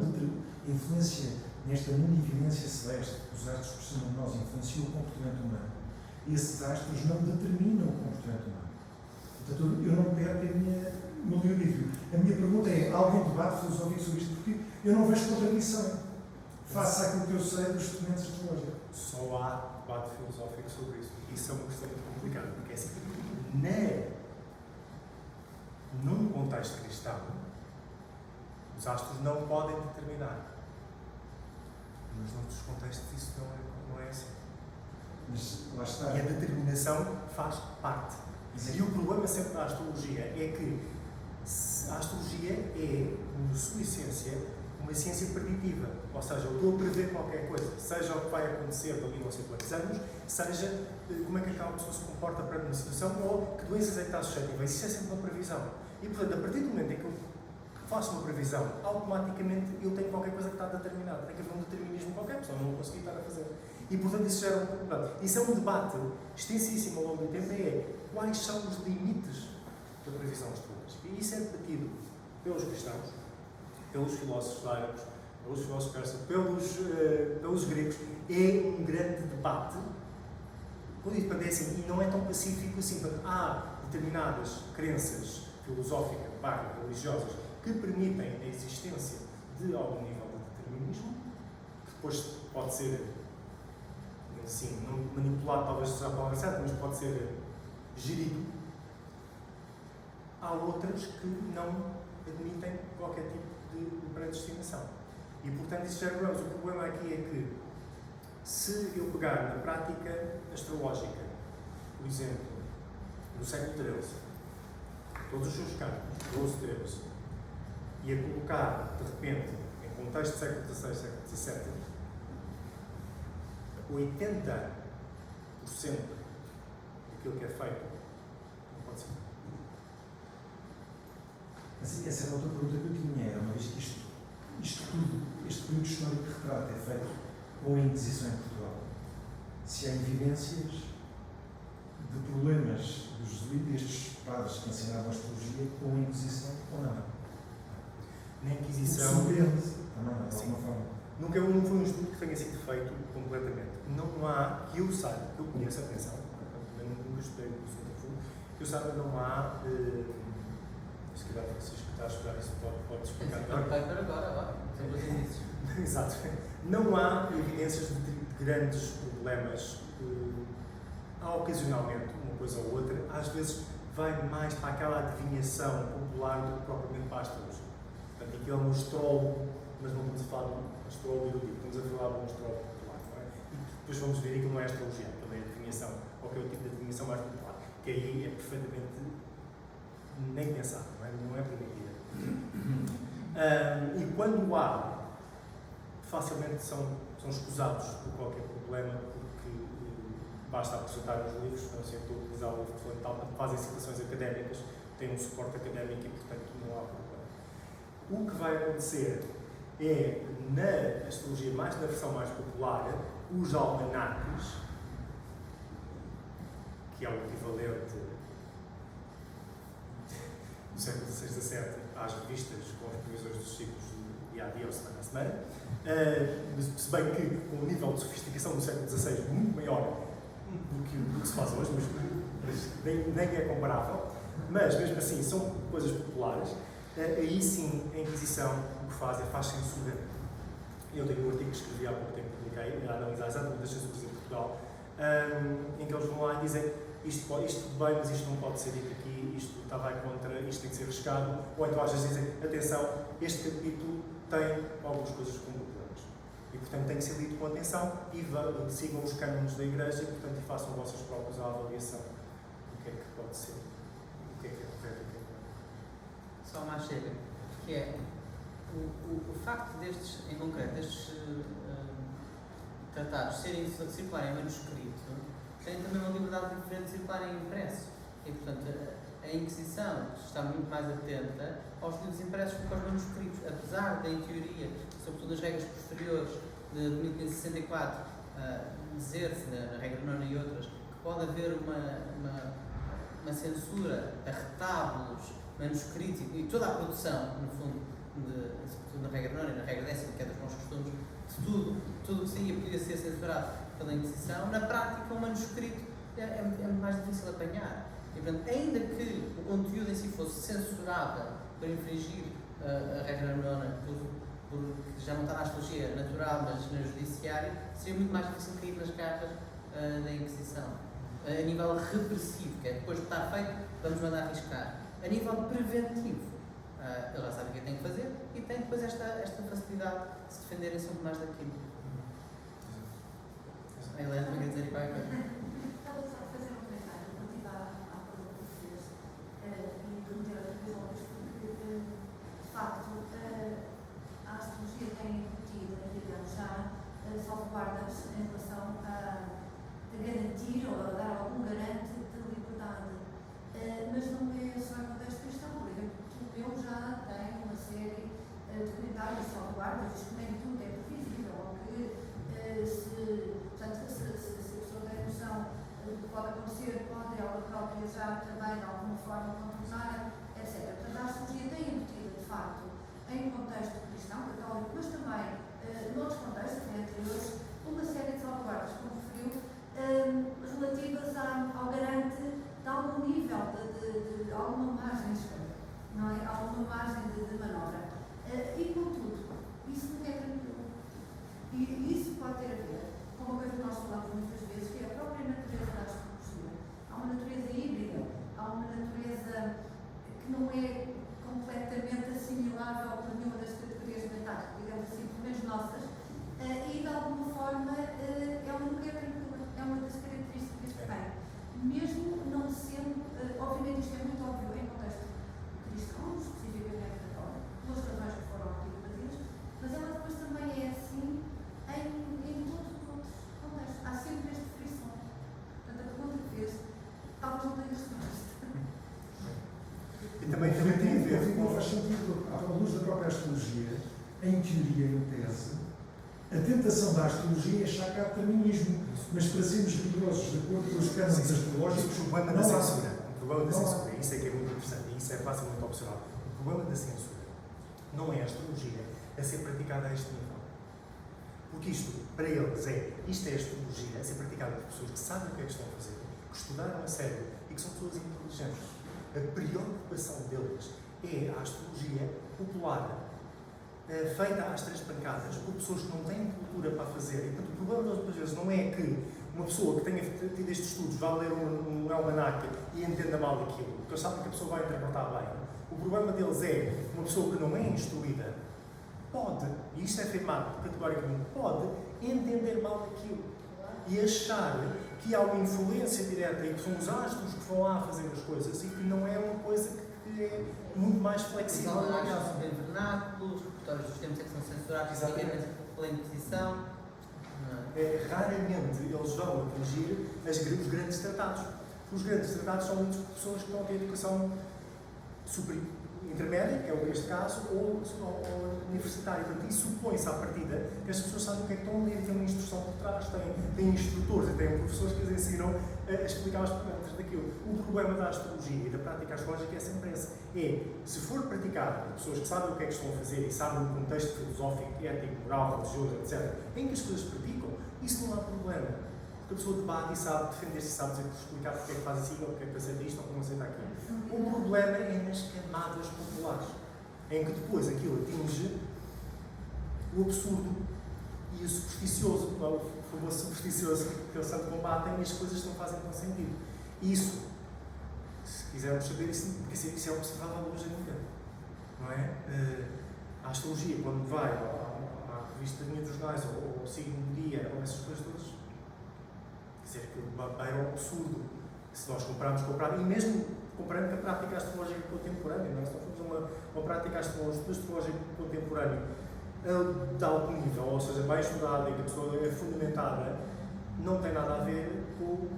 influencia nesta unividência celeste, os astros por cima de nós influenciam o comportamento humano. Esses astros não determinam o comportamento humano. Portanto, eu não perco o meu livro. A minha pergunta é: há algum debate filosófico sobre isto? Porque eu não vejo contradição face àquilo que eu sei dos documentos astrológicos. Só há debate filosófico sobre isso. Isso é uma questão muito complicada, porque é assim, num contexto cristão, os astros não podem determinar. Mas noutros contextos isso não é assim. Mas lá está. E a determinação faz parte. E o problema sempre da astrologia é que a astrologia é, na sua essência, uma ciência preditiva. Ou seja, eu estou a prever qualquer coisa, seja o que vai acontecer dali a não sei quantos anos, seja como é que aquela pessoa se comporta perante uma situação ou que doenças é que está suscetível. Isso é sempre uma previsão. E, portanto, a partir do momento em que eu faço uma previsão, automaticamente eu tenho qualquer coisa que está determinada. Tem que haver um determinismo qualquer, senão não vou conseguir estar a fazer. E, portanto, isso gera um problema. Isso é um debate extensíssimo ao longo do tempo, é quais são os limites da previsão astrológica. E isso é debatido pelos cristãos, pelos filósofos árabes, pelos filósofos persas, pelos gregos. É um grande debate. Quando isso é assim, e não é tão pacífico assim. Há determinadas crenças filosóficas, religiosas, que permitem a existência de algum nível de determinismo, que depois pode ser, assim, não manipulado, talvez seja a palavra certa, mas pode ser gerido. Há outras que não admitem qualquer tipo de predestinação. E, portanto, isso gera problemas. O problema aqui é que, se eu pegar na prática astrológica, por exemplo, no século XIII, todos os seus campos, 12, 13, e a colocar, de repente, em contexto do século XVI, século XVII, 80% daquilo que é feito não pode ser. Assim, essa era outra pergunta que eu tinha, era uma vez que isto tudo, este período histórico que retrata é feito com a Inquisição em Portugal. Se há evidências de problemas dos jesuítas, destes padres que ensinavam a astrologia com a Inquisição ou não? Na Inquisição. Surpreende, também, de alguma forma. Nunca não foi um estudo que tenha sido feito completamente. Não há, que eu saiba, que eu conheço, atenção, eu nunca estudei no assunto a fundo, que eu saiba, não há. Se calhar Francisco que está a estudar isso pode explicar melhor. Paper agora, sobre os indícios. Exato. Não há evidências de grandes problemas. Há ocasionalmente uma coisa ou outra, às vezes vai mais para aquela adivinhação popular do que propriamente para a astrologia. Portanto, aquilo é um astrólogo, mas não estamos a falar de um astrólogo erudito, estamos a falar de um astrólogo popular, não é? E depois vamos ver que aquilo não é astrologia, aquilo é adivinhação, ou que é o tipo de adivinhação mais popular, que aí é perfeitamente nem pensar, não é permitida. E quando há, facilmente são escusados por qualquer problema, porque basta apresentar os livros, não sei, estou a utilizar o livro de fonte tal, fazem citações académicas, têm um suporte académico e, portanto, não há problema. O que vai acontecer é, na astrologia, mais na versão mais popular, os almanaques, que é o equivalente do século XVI, XVII às revistas com as previsões dos ciclos de dia a dia ou semana a semana, se bem que com um nível de sofisticação do século XVI muito maior do que se faz hoje, mas nem é comparável, mas mesmo assim são coisas populares. Aí sim a Inquisição o que faz é faz censura. Eu tenho um artigo que escrevi há pouco tempo, publiquei, a analisar exatamente as censuras em Portugal, em que eles vão lá e dizem isto tudo bem, mas isto não pode ser dito aqui, isto está vai contra, isto tem que ser arriscado, ou então às vezes dizem, atenção, este capítulo tem algumas coisas com problemas. E portanto tem que ser lido com atenção e sigam os cânones da Igreja e portanto façam vossas próprias a avaliação do que é que pode ser, o que é correto e o que é não. Só mais chega, que é o facto destes, em concreto, destes tratados circularem em manuscrito, tem também uma liberdade diferente de circular em impresso. E, portanto, a Inquisição está muito mais atenta aos livros impressos do que aos manuscritos, apesar da, em teoria, sobretudo nas regras posteriores de 1564, dizer-se, na regra nona e outras, que pode haver uma censura a retábulos, manuscritos e toda a produção, no fundo, sobretudo na regra nona e na regra décima, que é dos bons costumes, de tudo o que saía podia ser censurado pela Inquisição. Na prática, o manuscrito é mais difícil de apanhar. E, portanto, ainda que o conteúdo em si fosse censurável por infringir a regra nona, que já não está na astrologia natural, mas na judiciária, seria muito mais difícil cair nas garras da Inquisição. A nível repressivo, que é depois de estar feito, vamos mandar arriscar. A nível preventivo, eles já sabem o que têm que fazer e têm depois esta facilidade de se defenderem sempre mais daquilo. A Helena também quer dizer qualquer coisa. Estava só a fazer um comentário relativo à pergunta que fez e perguntar outra vez ao Luís, porque de facto a astrologia tem embutido na realidade já salvaguardas em relação a garantir ou a dar algum garante de liberdade. Mas não é só em contexto cristão, por exemplo, eu já tenho uma série de comentários de salvaguardas, diz que nem tudo é previsível, ou que portanto, se a pessoa tem noção do que pode acontecer, pode ela própria já também de alguma forma contornar, etc. Portanto, a astrologia tem embutido, de facto, em contexto cristão, católico, mas também noutros contextos, anteriores, uma série de salvaguardas, como referiu, relativas ao garante de algum nível, de alguma margem de escolha, não é? Alguma margem de manobra. E, contudo, isso não é tranquilo. E isso pode ter a ver com uma coisa que nós falamos muitas vezes, que é a própria natureza da astrologia. Há uma natureza híbrida, há uma natureza que não é completamente assimilável por nenhuma das categorias mentais, digamos assim, pelo menos nossas, e de alguma forma ela nunca é tranquila, é uma das características que tem. Mesmo não sendo, obviamente isto é muito óbvio em contexto cristão, especificamente católico, pelas razões que foram aqui debatidas, mas ela depois também é assim em todos os outros contextos. Há sempre este frição. Portanto, a pergunta que fez, talvez não tenha resposta. E também tem a ver não faz sentido, à luz da própria astrologia, em teoria e em tese, a tentação da astrologia é achar que há determinismo, mas para sermos rigorosos de acordo com os cânones astrológicos, o problema da não há. censura. O problema da censura, isso é que é muito interessante e isso é facilmente observado. O problema da censura não é a astrologia a ser praticada a este nível. Porque isto, para eles, isto é a astrologia a ser praticada por pessoas que sabem o que é que estão a fazer, que estudaram a sério e que são pessoas inteligentes. A preocupação deles é a astrologia popular, feita às três pancadas, por pessoas que não têm cultura para fazer. E, portanto, o problema deles, muitas vezes, não é que uma pessoa que tenha tido estes estudos vá ler um almanaque e entenda mal aquilo, porque eles sabem que a pessoa vai interpretar bem. O problema deles é uma pessoa que não é instruída pode, e isto é afirmado categoricamente, pode entender mal aquilo e achar que há uma influência direta e que são os astros que vão lá fazer as coisas e que não é uma coisa que é muito mais flexível. Os almanacs em vernáculo, os repertórios dos tempos é que são censurados pela Inquisição. Raramente eles vão atingir os grandes tratados. Os grandes tratados são muitas pessoas que não têm educação intermédia, que é este caso, ou universitária. Portanto, isso supõe-se à partida que as pessoas sabem o que é que estão a ler, têm uma instrução por trás, têm instrutores, têm professores que lhes ensinam a explicar os parâmetros daquilo. O problema da astrologia e da prática astrológica é sempre esse. Se for praticado por pessoas que sabem o que é que estão a fazer e sabem o contexto filosófico, ético, moral, religioso, etc., em que as coisas praticam, isso não há problema. Porque a pessoa debate e sabe defender-se, sabe explicar porque é que faz assim, ou porque é que aceita isto, ou porque não aceita aquilo. O problema é nas camadas populares, em que depois aquilo atinge o absurdo e o supersticioso, o famoso supersticioso que eles tanto combatem, e as coisas não fazem tão sentido. Isso, se quisermos saber, isso é observável hoje ainda, não é? A astrologia, quando vai à revista dos jornais, ou ao signo do dia, ou essas coisas todas, quer dizer, que beira o absurdo. Se nós compararmos, e mesmo comparando com a prática astrológica contemporânea, não é? Se nós formos uma prática astrológica contemporânea de alto nível, ou seja, bem estudada e que a pessoa é fundamentada, não tem nada a ver com o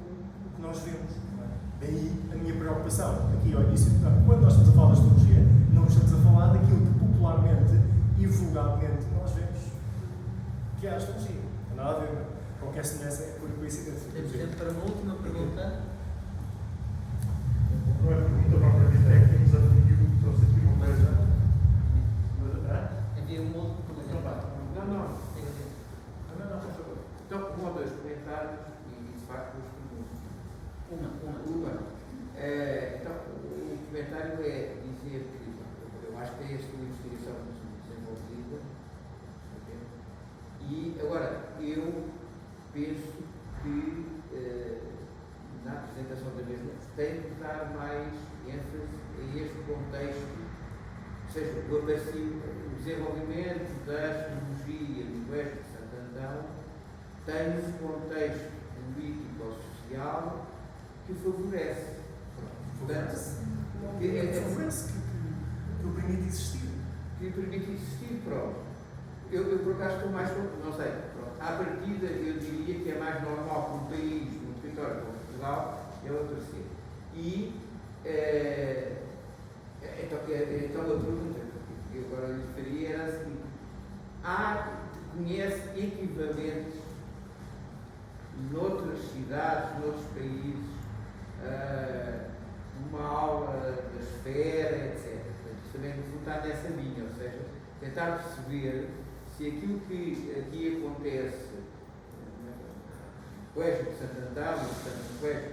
que nós vemos. Não é? Daí a minha preocupação preocupação aqui ao início, quando nós estamos a falar da astrologia, não estamos a falar daquilo que popularmente e vulgarmente nós vemos que é a astrologia. Não tem nada a ver. Qualquer semelhança é por coincidência. Temos tempo para uma última pergunta. Não é pergunta propriamente técnica, mas a Filipe trouxe aqui uma coisa. Havia uma última pergunta. Não. Diga, diga. Não, por favor. Então, um ou dois comentários e, de facto, duas perguntas. Uma. Então, o comentário é dizer que eu acho que é esta investigação desenvolvida. E, agora, eu penso que na apresentação da mesma tem que dar mais ênfase a este contexto, ou seja, o desenvolvimento da astrologia no Oeste de Santo Antão tem um contexto político ou social que favorece. Favorece que o permite existir. Que permite existir, pronto. Eu por acaso estou mais, não sei, pronto. À partida eu diria que é mais normal que um país, um território como Portugal, ele aparecer. E então a pergunta que eu agora lhe faria era a seguinte: conhece equivalentes noutras cidades, noutros países, uma aula da esfera, etc. Portanto, também me está nessa linha, ou seja, tentar perceber se aquilo que aqui acontece no Colégio de Santo Antão, portanto, no Colégio,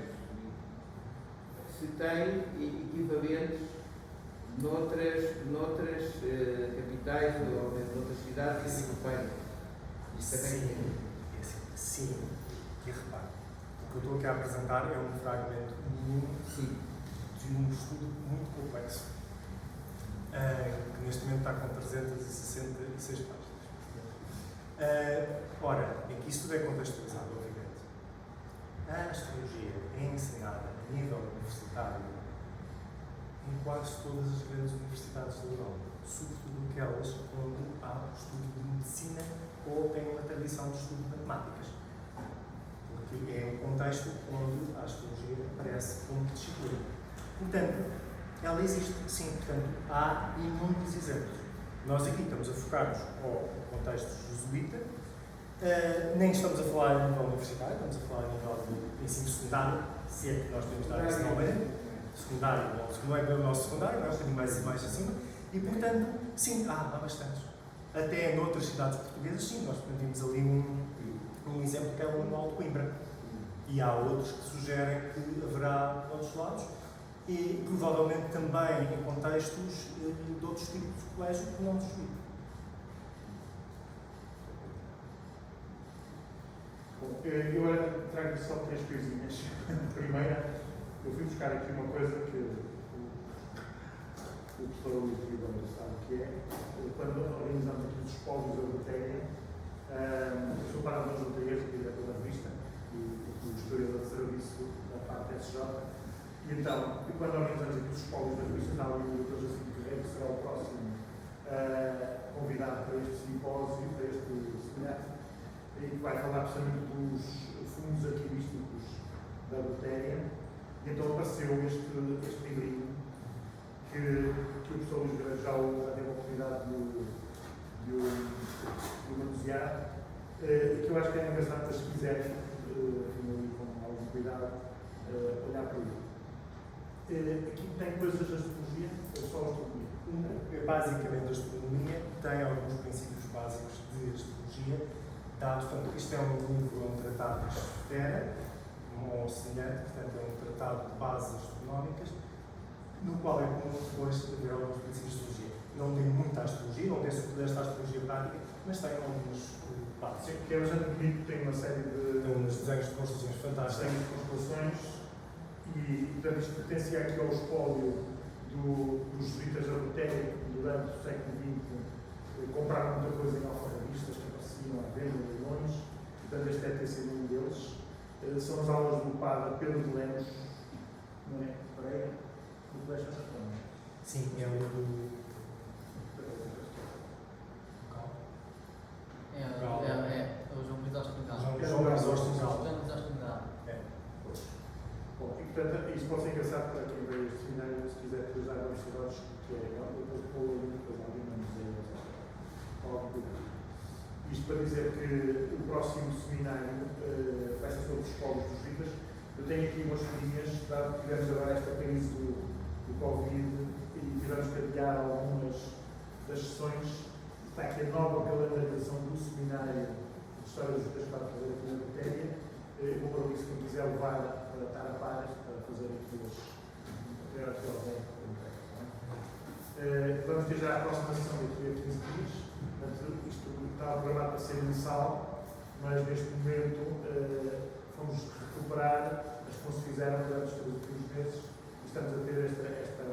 se tem equivalentes noutras capitais ou noutras cidades europeias. Isto também Sim. E repare, o que eu estou aqui a apresentar é um fragmento de um estudo muito complexo, que neste momento está com 366 páginas. Ora, em que isto é contextualizado, obviamente, a astrologia é ensinada a nível universitário em quase todas as grandes universidades da Europa, sobretudo aquelas onde há estudo de medicina ou tem uma tradição de estudo de matemáticas. Porque é um contexto onde a astrologia aparece como disciplina. Portanto, ela existe, sim. Portanto, há inúmeros exemplos. Nós aqui estamos a focar-nos ao contexto jesuíta, nem estamos a falar a nível universitário, estamos a falar a nível do ensino secundário, se é que nós podemos dar esse nome. Secundário, não é o nosso secundário, não é um bocadinho mais acima. E, portanto, sim, há bastantes. Até noutras cidades portuguesas, sim, nós temos ali um exemplo que é o Manual de Coimbra. E há outros que sugerem que haverá outros lados e provavelmente também em contextos de outros tipos de colégio que não jesuíta. Bom, eu agora trago só 3 coisinhas. Primeira, eu fui buscar aqui uma coisa que o professor Luís Ribeiro sabe que é, quando organizamos aqui os espólios da Botega, eu sou parador de Boteiras, diretor da revista, e historiador de serviço da parte SJ, e então, quando organizamos aqui os espólios da revista, há ali o Dr. Jacinto Guerreiro, que será o próximo convidado para este simpósio, para este seminário, e que vai falar precisamente dos fundos arquivísticos da Botega. E então apareceu este livrinho que o professor Luís Guerreiro já teve a oportunidade de o manusear, que eu acho que é engraçado para, se quiserem, com algum cuidado, olhar para ele. Aqui tem coisas da astrologia, ou só a astrologia? Basicamente, a astronomia tem alguns princípios básicos de astrologia, dado, portanto, isto é um livro, um tratado de esfera, ou semelhante, portanto, é um tratado de bases astronómicas, no qual é comum depois haver alguns princípios de astrologia. Não tem muita astrologia, não tem sobretudo esta astrologia prática, mas tem algumas bases. Que é bastante bonito, tem uma série de Tem uns desenhos de constelações fantásticos. desenhos de constelações e, portanto, isto pertencia aqui ao espólio dos jesuítas da Botega, que durante o século XX compraram muita coisa em alfarrabistas que apareciam à venda em leilões, portanto, este deve ter sido um deles. São as aulas do padre Pedro de Lemos, não é? Pereira, do Colégio Santo Antão. Sim, é o do. É o João Luís Ostengal. João Luís Ostengal. João Luís Ostengal. Bom, e portanto, isto pode ser engraçado para quem veio este seminário, se quiser utilizar os episódios que é legal, depois vou ouvir depois alguém não dizer óbvio. Isto para dizer que o próximo seminário vai ser sobre os polos dos vidas. Eu tenho aqui umas folhinhas, tivemos agora esta crise do Covid e tivemos que adiar algumas das sessões. Está aqui a nova calendarização do seminário de História dos Judeus para fazer aqui na matéria. Eu vou para isso, quem quiser levar para estar a par, para fazer aqui vamos ter já a próxima sessão daqui a 15 dias. Portanto, isto estava programado para ser mensal, mas neste momento fomos recuperar as que não se fizeram durante os últimos meses e estamos a ter esta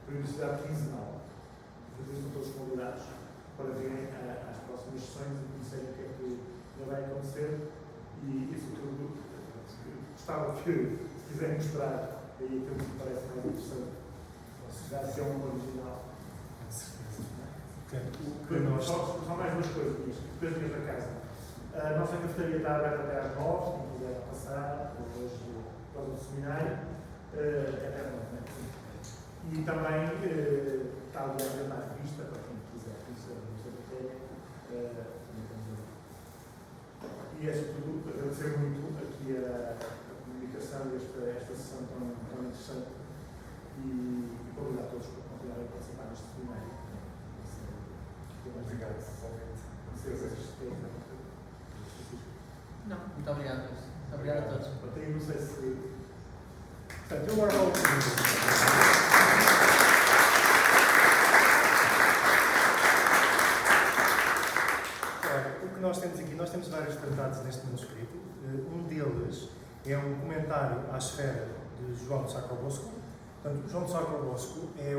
periodicidade quinzenal. Estão todos convidados para virem às próximas sessões e conhecerem o que é que ainda vai acontecer e sobretudo, gostava que, se quiserem mostrar aí aquilo que me parece mais interessante, já se é um original. Só mais duas coisas, depois de ir para casa. A nossa cafetaria está aberta até às 9, quem quiser passar, hoje por causa do seminário, até às 9, né? E também está aliás na revista, para quem quiser conhecer a nossa matéria. E é sobretudo agradecer muito aqui a comunicação esta sessão tão interessante e convidar todos para continuarem a participar neste seminário. Obrigado. Não, muito obrigado. Muito obrigado a todos. Eu não sei se. Portanto, eu agora vou o que nós temos aqui, nós temos vários tratados neste manuscrito. Um deles é um comentário à esfera de João de Sacrobosco. Portanto, João de Sacrobosco é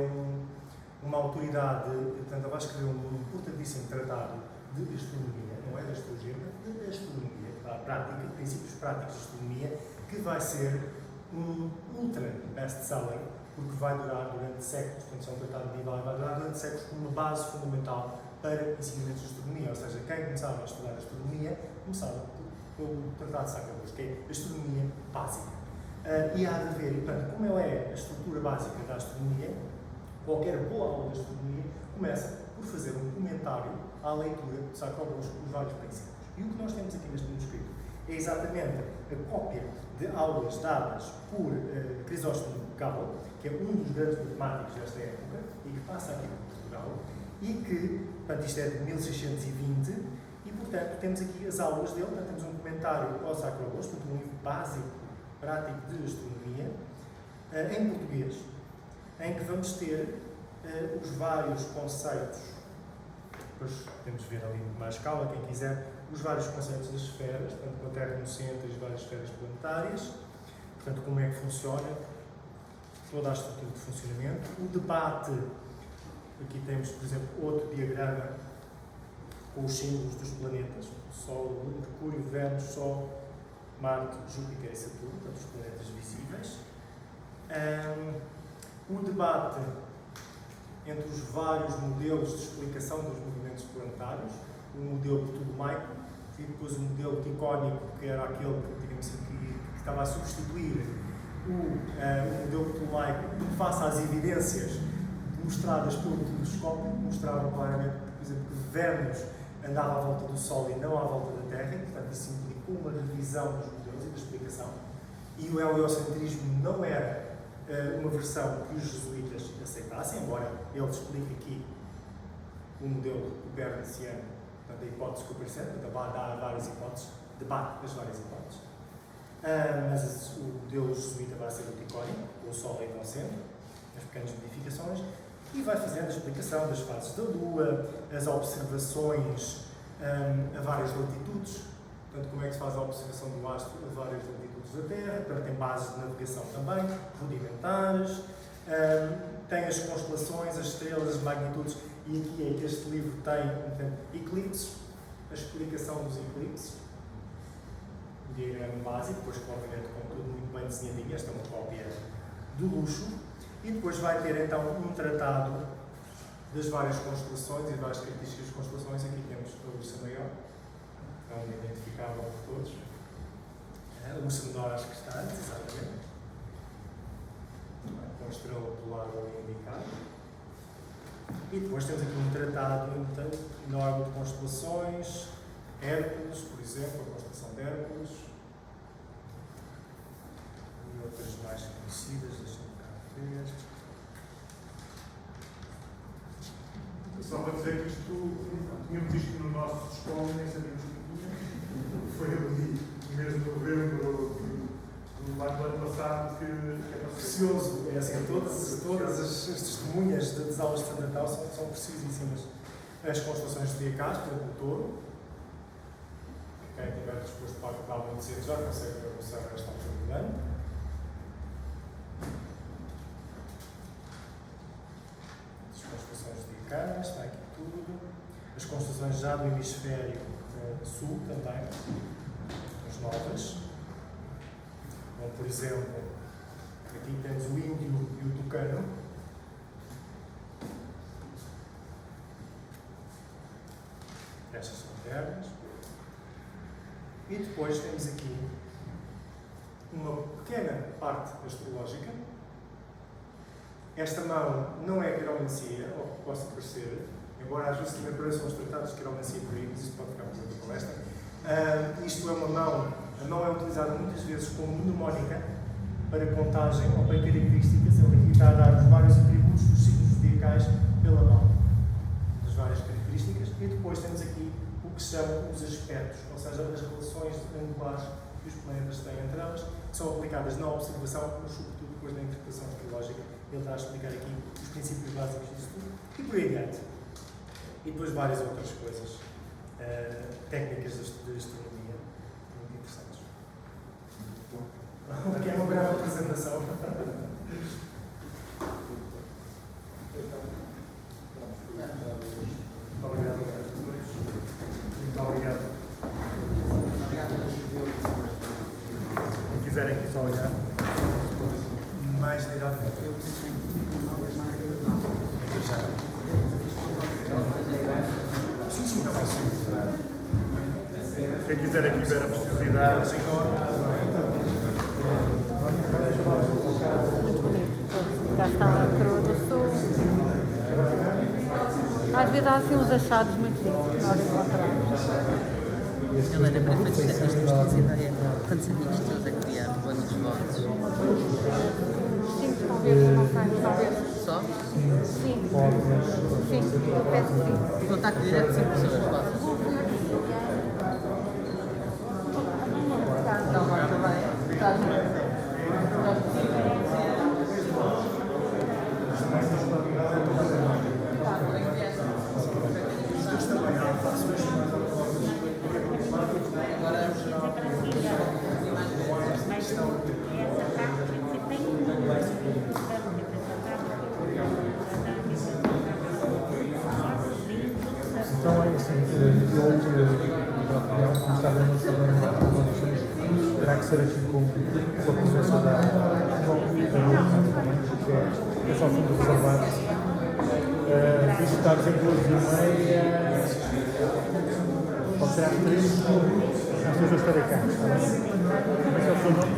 uma autoridade, portanto, ele vai escrever um importantíssimo tratado de astronomia, não é de astrologia, mas de astronomia, a prática, princípios práticos de astronomia, que vai ser um ultra best-seller, porque vai durar durante séculos, portanto, é um tratado medieval, vai durar durante séculos como uma base fundamental para ensinamentos de astronomia, ou seja, quem começava a estudar astronomia, começava pelo Tratado de Sacrobosco, que é a astronomia básica. E há de haver, e portanto, como é a estrutura básica da astronomia, qualquer boa aula de astronomia começa por fazer um comentário à leitura de Sacrobosco dos vários princípios. E o que nós temos aqui neste manuscrito é exatamente a cópia de aulas dadas por Crisóstomo Galo, que é um dos grandes matemáticos desta época e que passa aqui por Portugal, e que, portanto, isto é de 1620, e portanto temos aqui as aulas dele, portanto temos um comentário ao Sacrobosco, um livro básico, prático de astronomia, em português, em que vamos ter os vários conceitos, depois podemos ver ali com mais calma, quem quiser, os vários conceitos das esferas, portanto, com a Terra no centro e as várias esferas planetárias, portanto, como é que funciona, toda a estrutura de funcionamento, o debate, aqui temos, por exemplo, outro diagrama com os símbolos dos planetas, Sol, Mercúrio, Vênus, Sol, Marte, Júpiter e Saturno, portanto, os planetas visíveis. O debate entre os vários modelos de explicação dos movimentos planetários, o modelo ptolomaico e depois o modelo ticónico, que era aquele que, digamos assim, que estava a substituir o modelo ptolomaico face às evidências mostradas pelo telescópio, que mostravam claramente, por exemplo, que Vênus andava à volta do Sol e não à volta da Terra, e, portanto, isso implicou uma revisão dos modelos e da explicação. E o heliocentrismo não era uma versão que os jesuítas aceitassem, embora ele explique aqui o modelo coperniciano, portanto, a hipótese copernicana, dá várias hipóteses, debate das várias hipóteses. Mas o modelo jesuíta vai ser o ticónico, o Sol aí no centro, as pequenas modificações, e vai fazendo a explicação das fases da Lua, as observações a várias latitudes, portanto, como é que se faz a observação do astro a várias latitudes da Terra, portanto, tem bases de navegação também, rudimentares, tem as constelações, as estrelas, as magnitudes, e aqui é que este livro tem eclipses, a explicação dos eclipses, o diagrama básico, depois obviamente com tudo muito bem desenhadinho, esta é uma cópia do luxo, e depois vai ter então um tratado das várias constelações e das várias características das constelações. Aqui temos a Ursa Maior, que é uma identificável por todos. A Ursa Menor acho que está antes, exatamente. lado ali indicado. E depois temos aqui um tratado enorme de constelações, Hércules, por exemplo, a constelação de Hércules, e outras mais conhecidas, deixa-me cá ver. Só para dizer que isto, tínhamos isto no nosso escola e nem sabíamos que tinha. Foi ali, mês de novembro do ano passado, que apareceu. Precioso, é assim, todas as testemunhas das aulas de Santo Natal são preciosíssimas. As constelações zodiacais, por exemplo, o touro, que quem estiver disposto para acabar muito cedo já consegue avançar esta altura do ano. As constelações zodiacais, está aqui tudo. As constelações já do hemisfério sul também, as novas. Bom, por exemplo, aqui temos o índio e o tucano. Estas são terras. E depois temos aqui uma pequena parte astrológica. Esta mão não é quiromancia, ou que possa parecer, embora às vezes também pareçam os tratados de quiromancia por aí, mas isto pode ficar por outra palestra. Isto é uma mão, a mão é utilizada muitas vezes como mnemónica para contagem ou para características. Ele está a dar os vários atributos dos signos zodiacais pela mão, das várias características. E depois temos aqui o que se chama os aspectos, ou seja, as relações angulares que os planetas têm entre elas, que são aplicadas na observação, mas sobretudo depois na interpretação astrológica. Ele está a explicar aqui os princípios básicos disso tudo e por aí adiante. E depois várias outras coisas, técnicas de astronomia muito interessantes. Aqui é uma breve apresentação. Obrigado. Muito obrigado. Se quiserem aqui só olhar. Mais diretamente. Sim, não é assim. Quem quiser aqui ver a possibilidade. Já está a Coroa do Sul. Às vezes há assim uns achados muito difíceis que nós encontramos. Helena, para frente, isto tens ideia. Quantos amigos teus é que criaram o ano dos votos? 5 talvez, não sei, talvez. Só? 5. Sim, eu peço que sim. Contacto direto de 5 pessoas, vossas. Não, vai também. Estás bem. Então é assim, eu como estava no salão terá que ser aqui com a presença da alunos também, porque é só fim de reservar. Visitar sempre 2h30, pode ser às 3h, às 3h eu estarei cá, está bem? Como é que é o seu nome?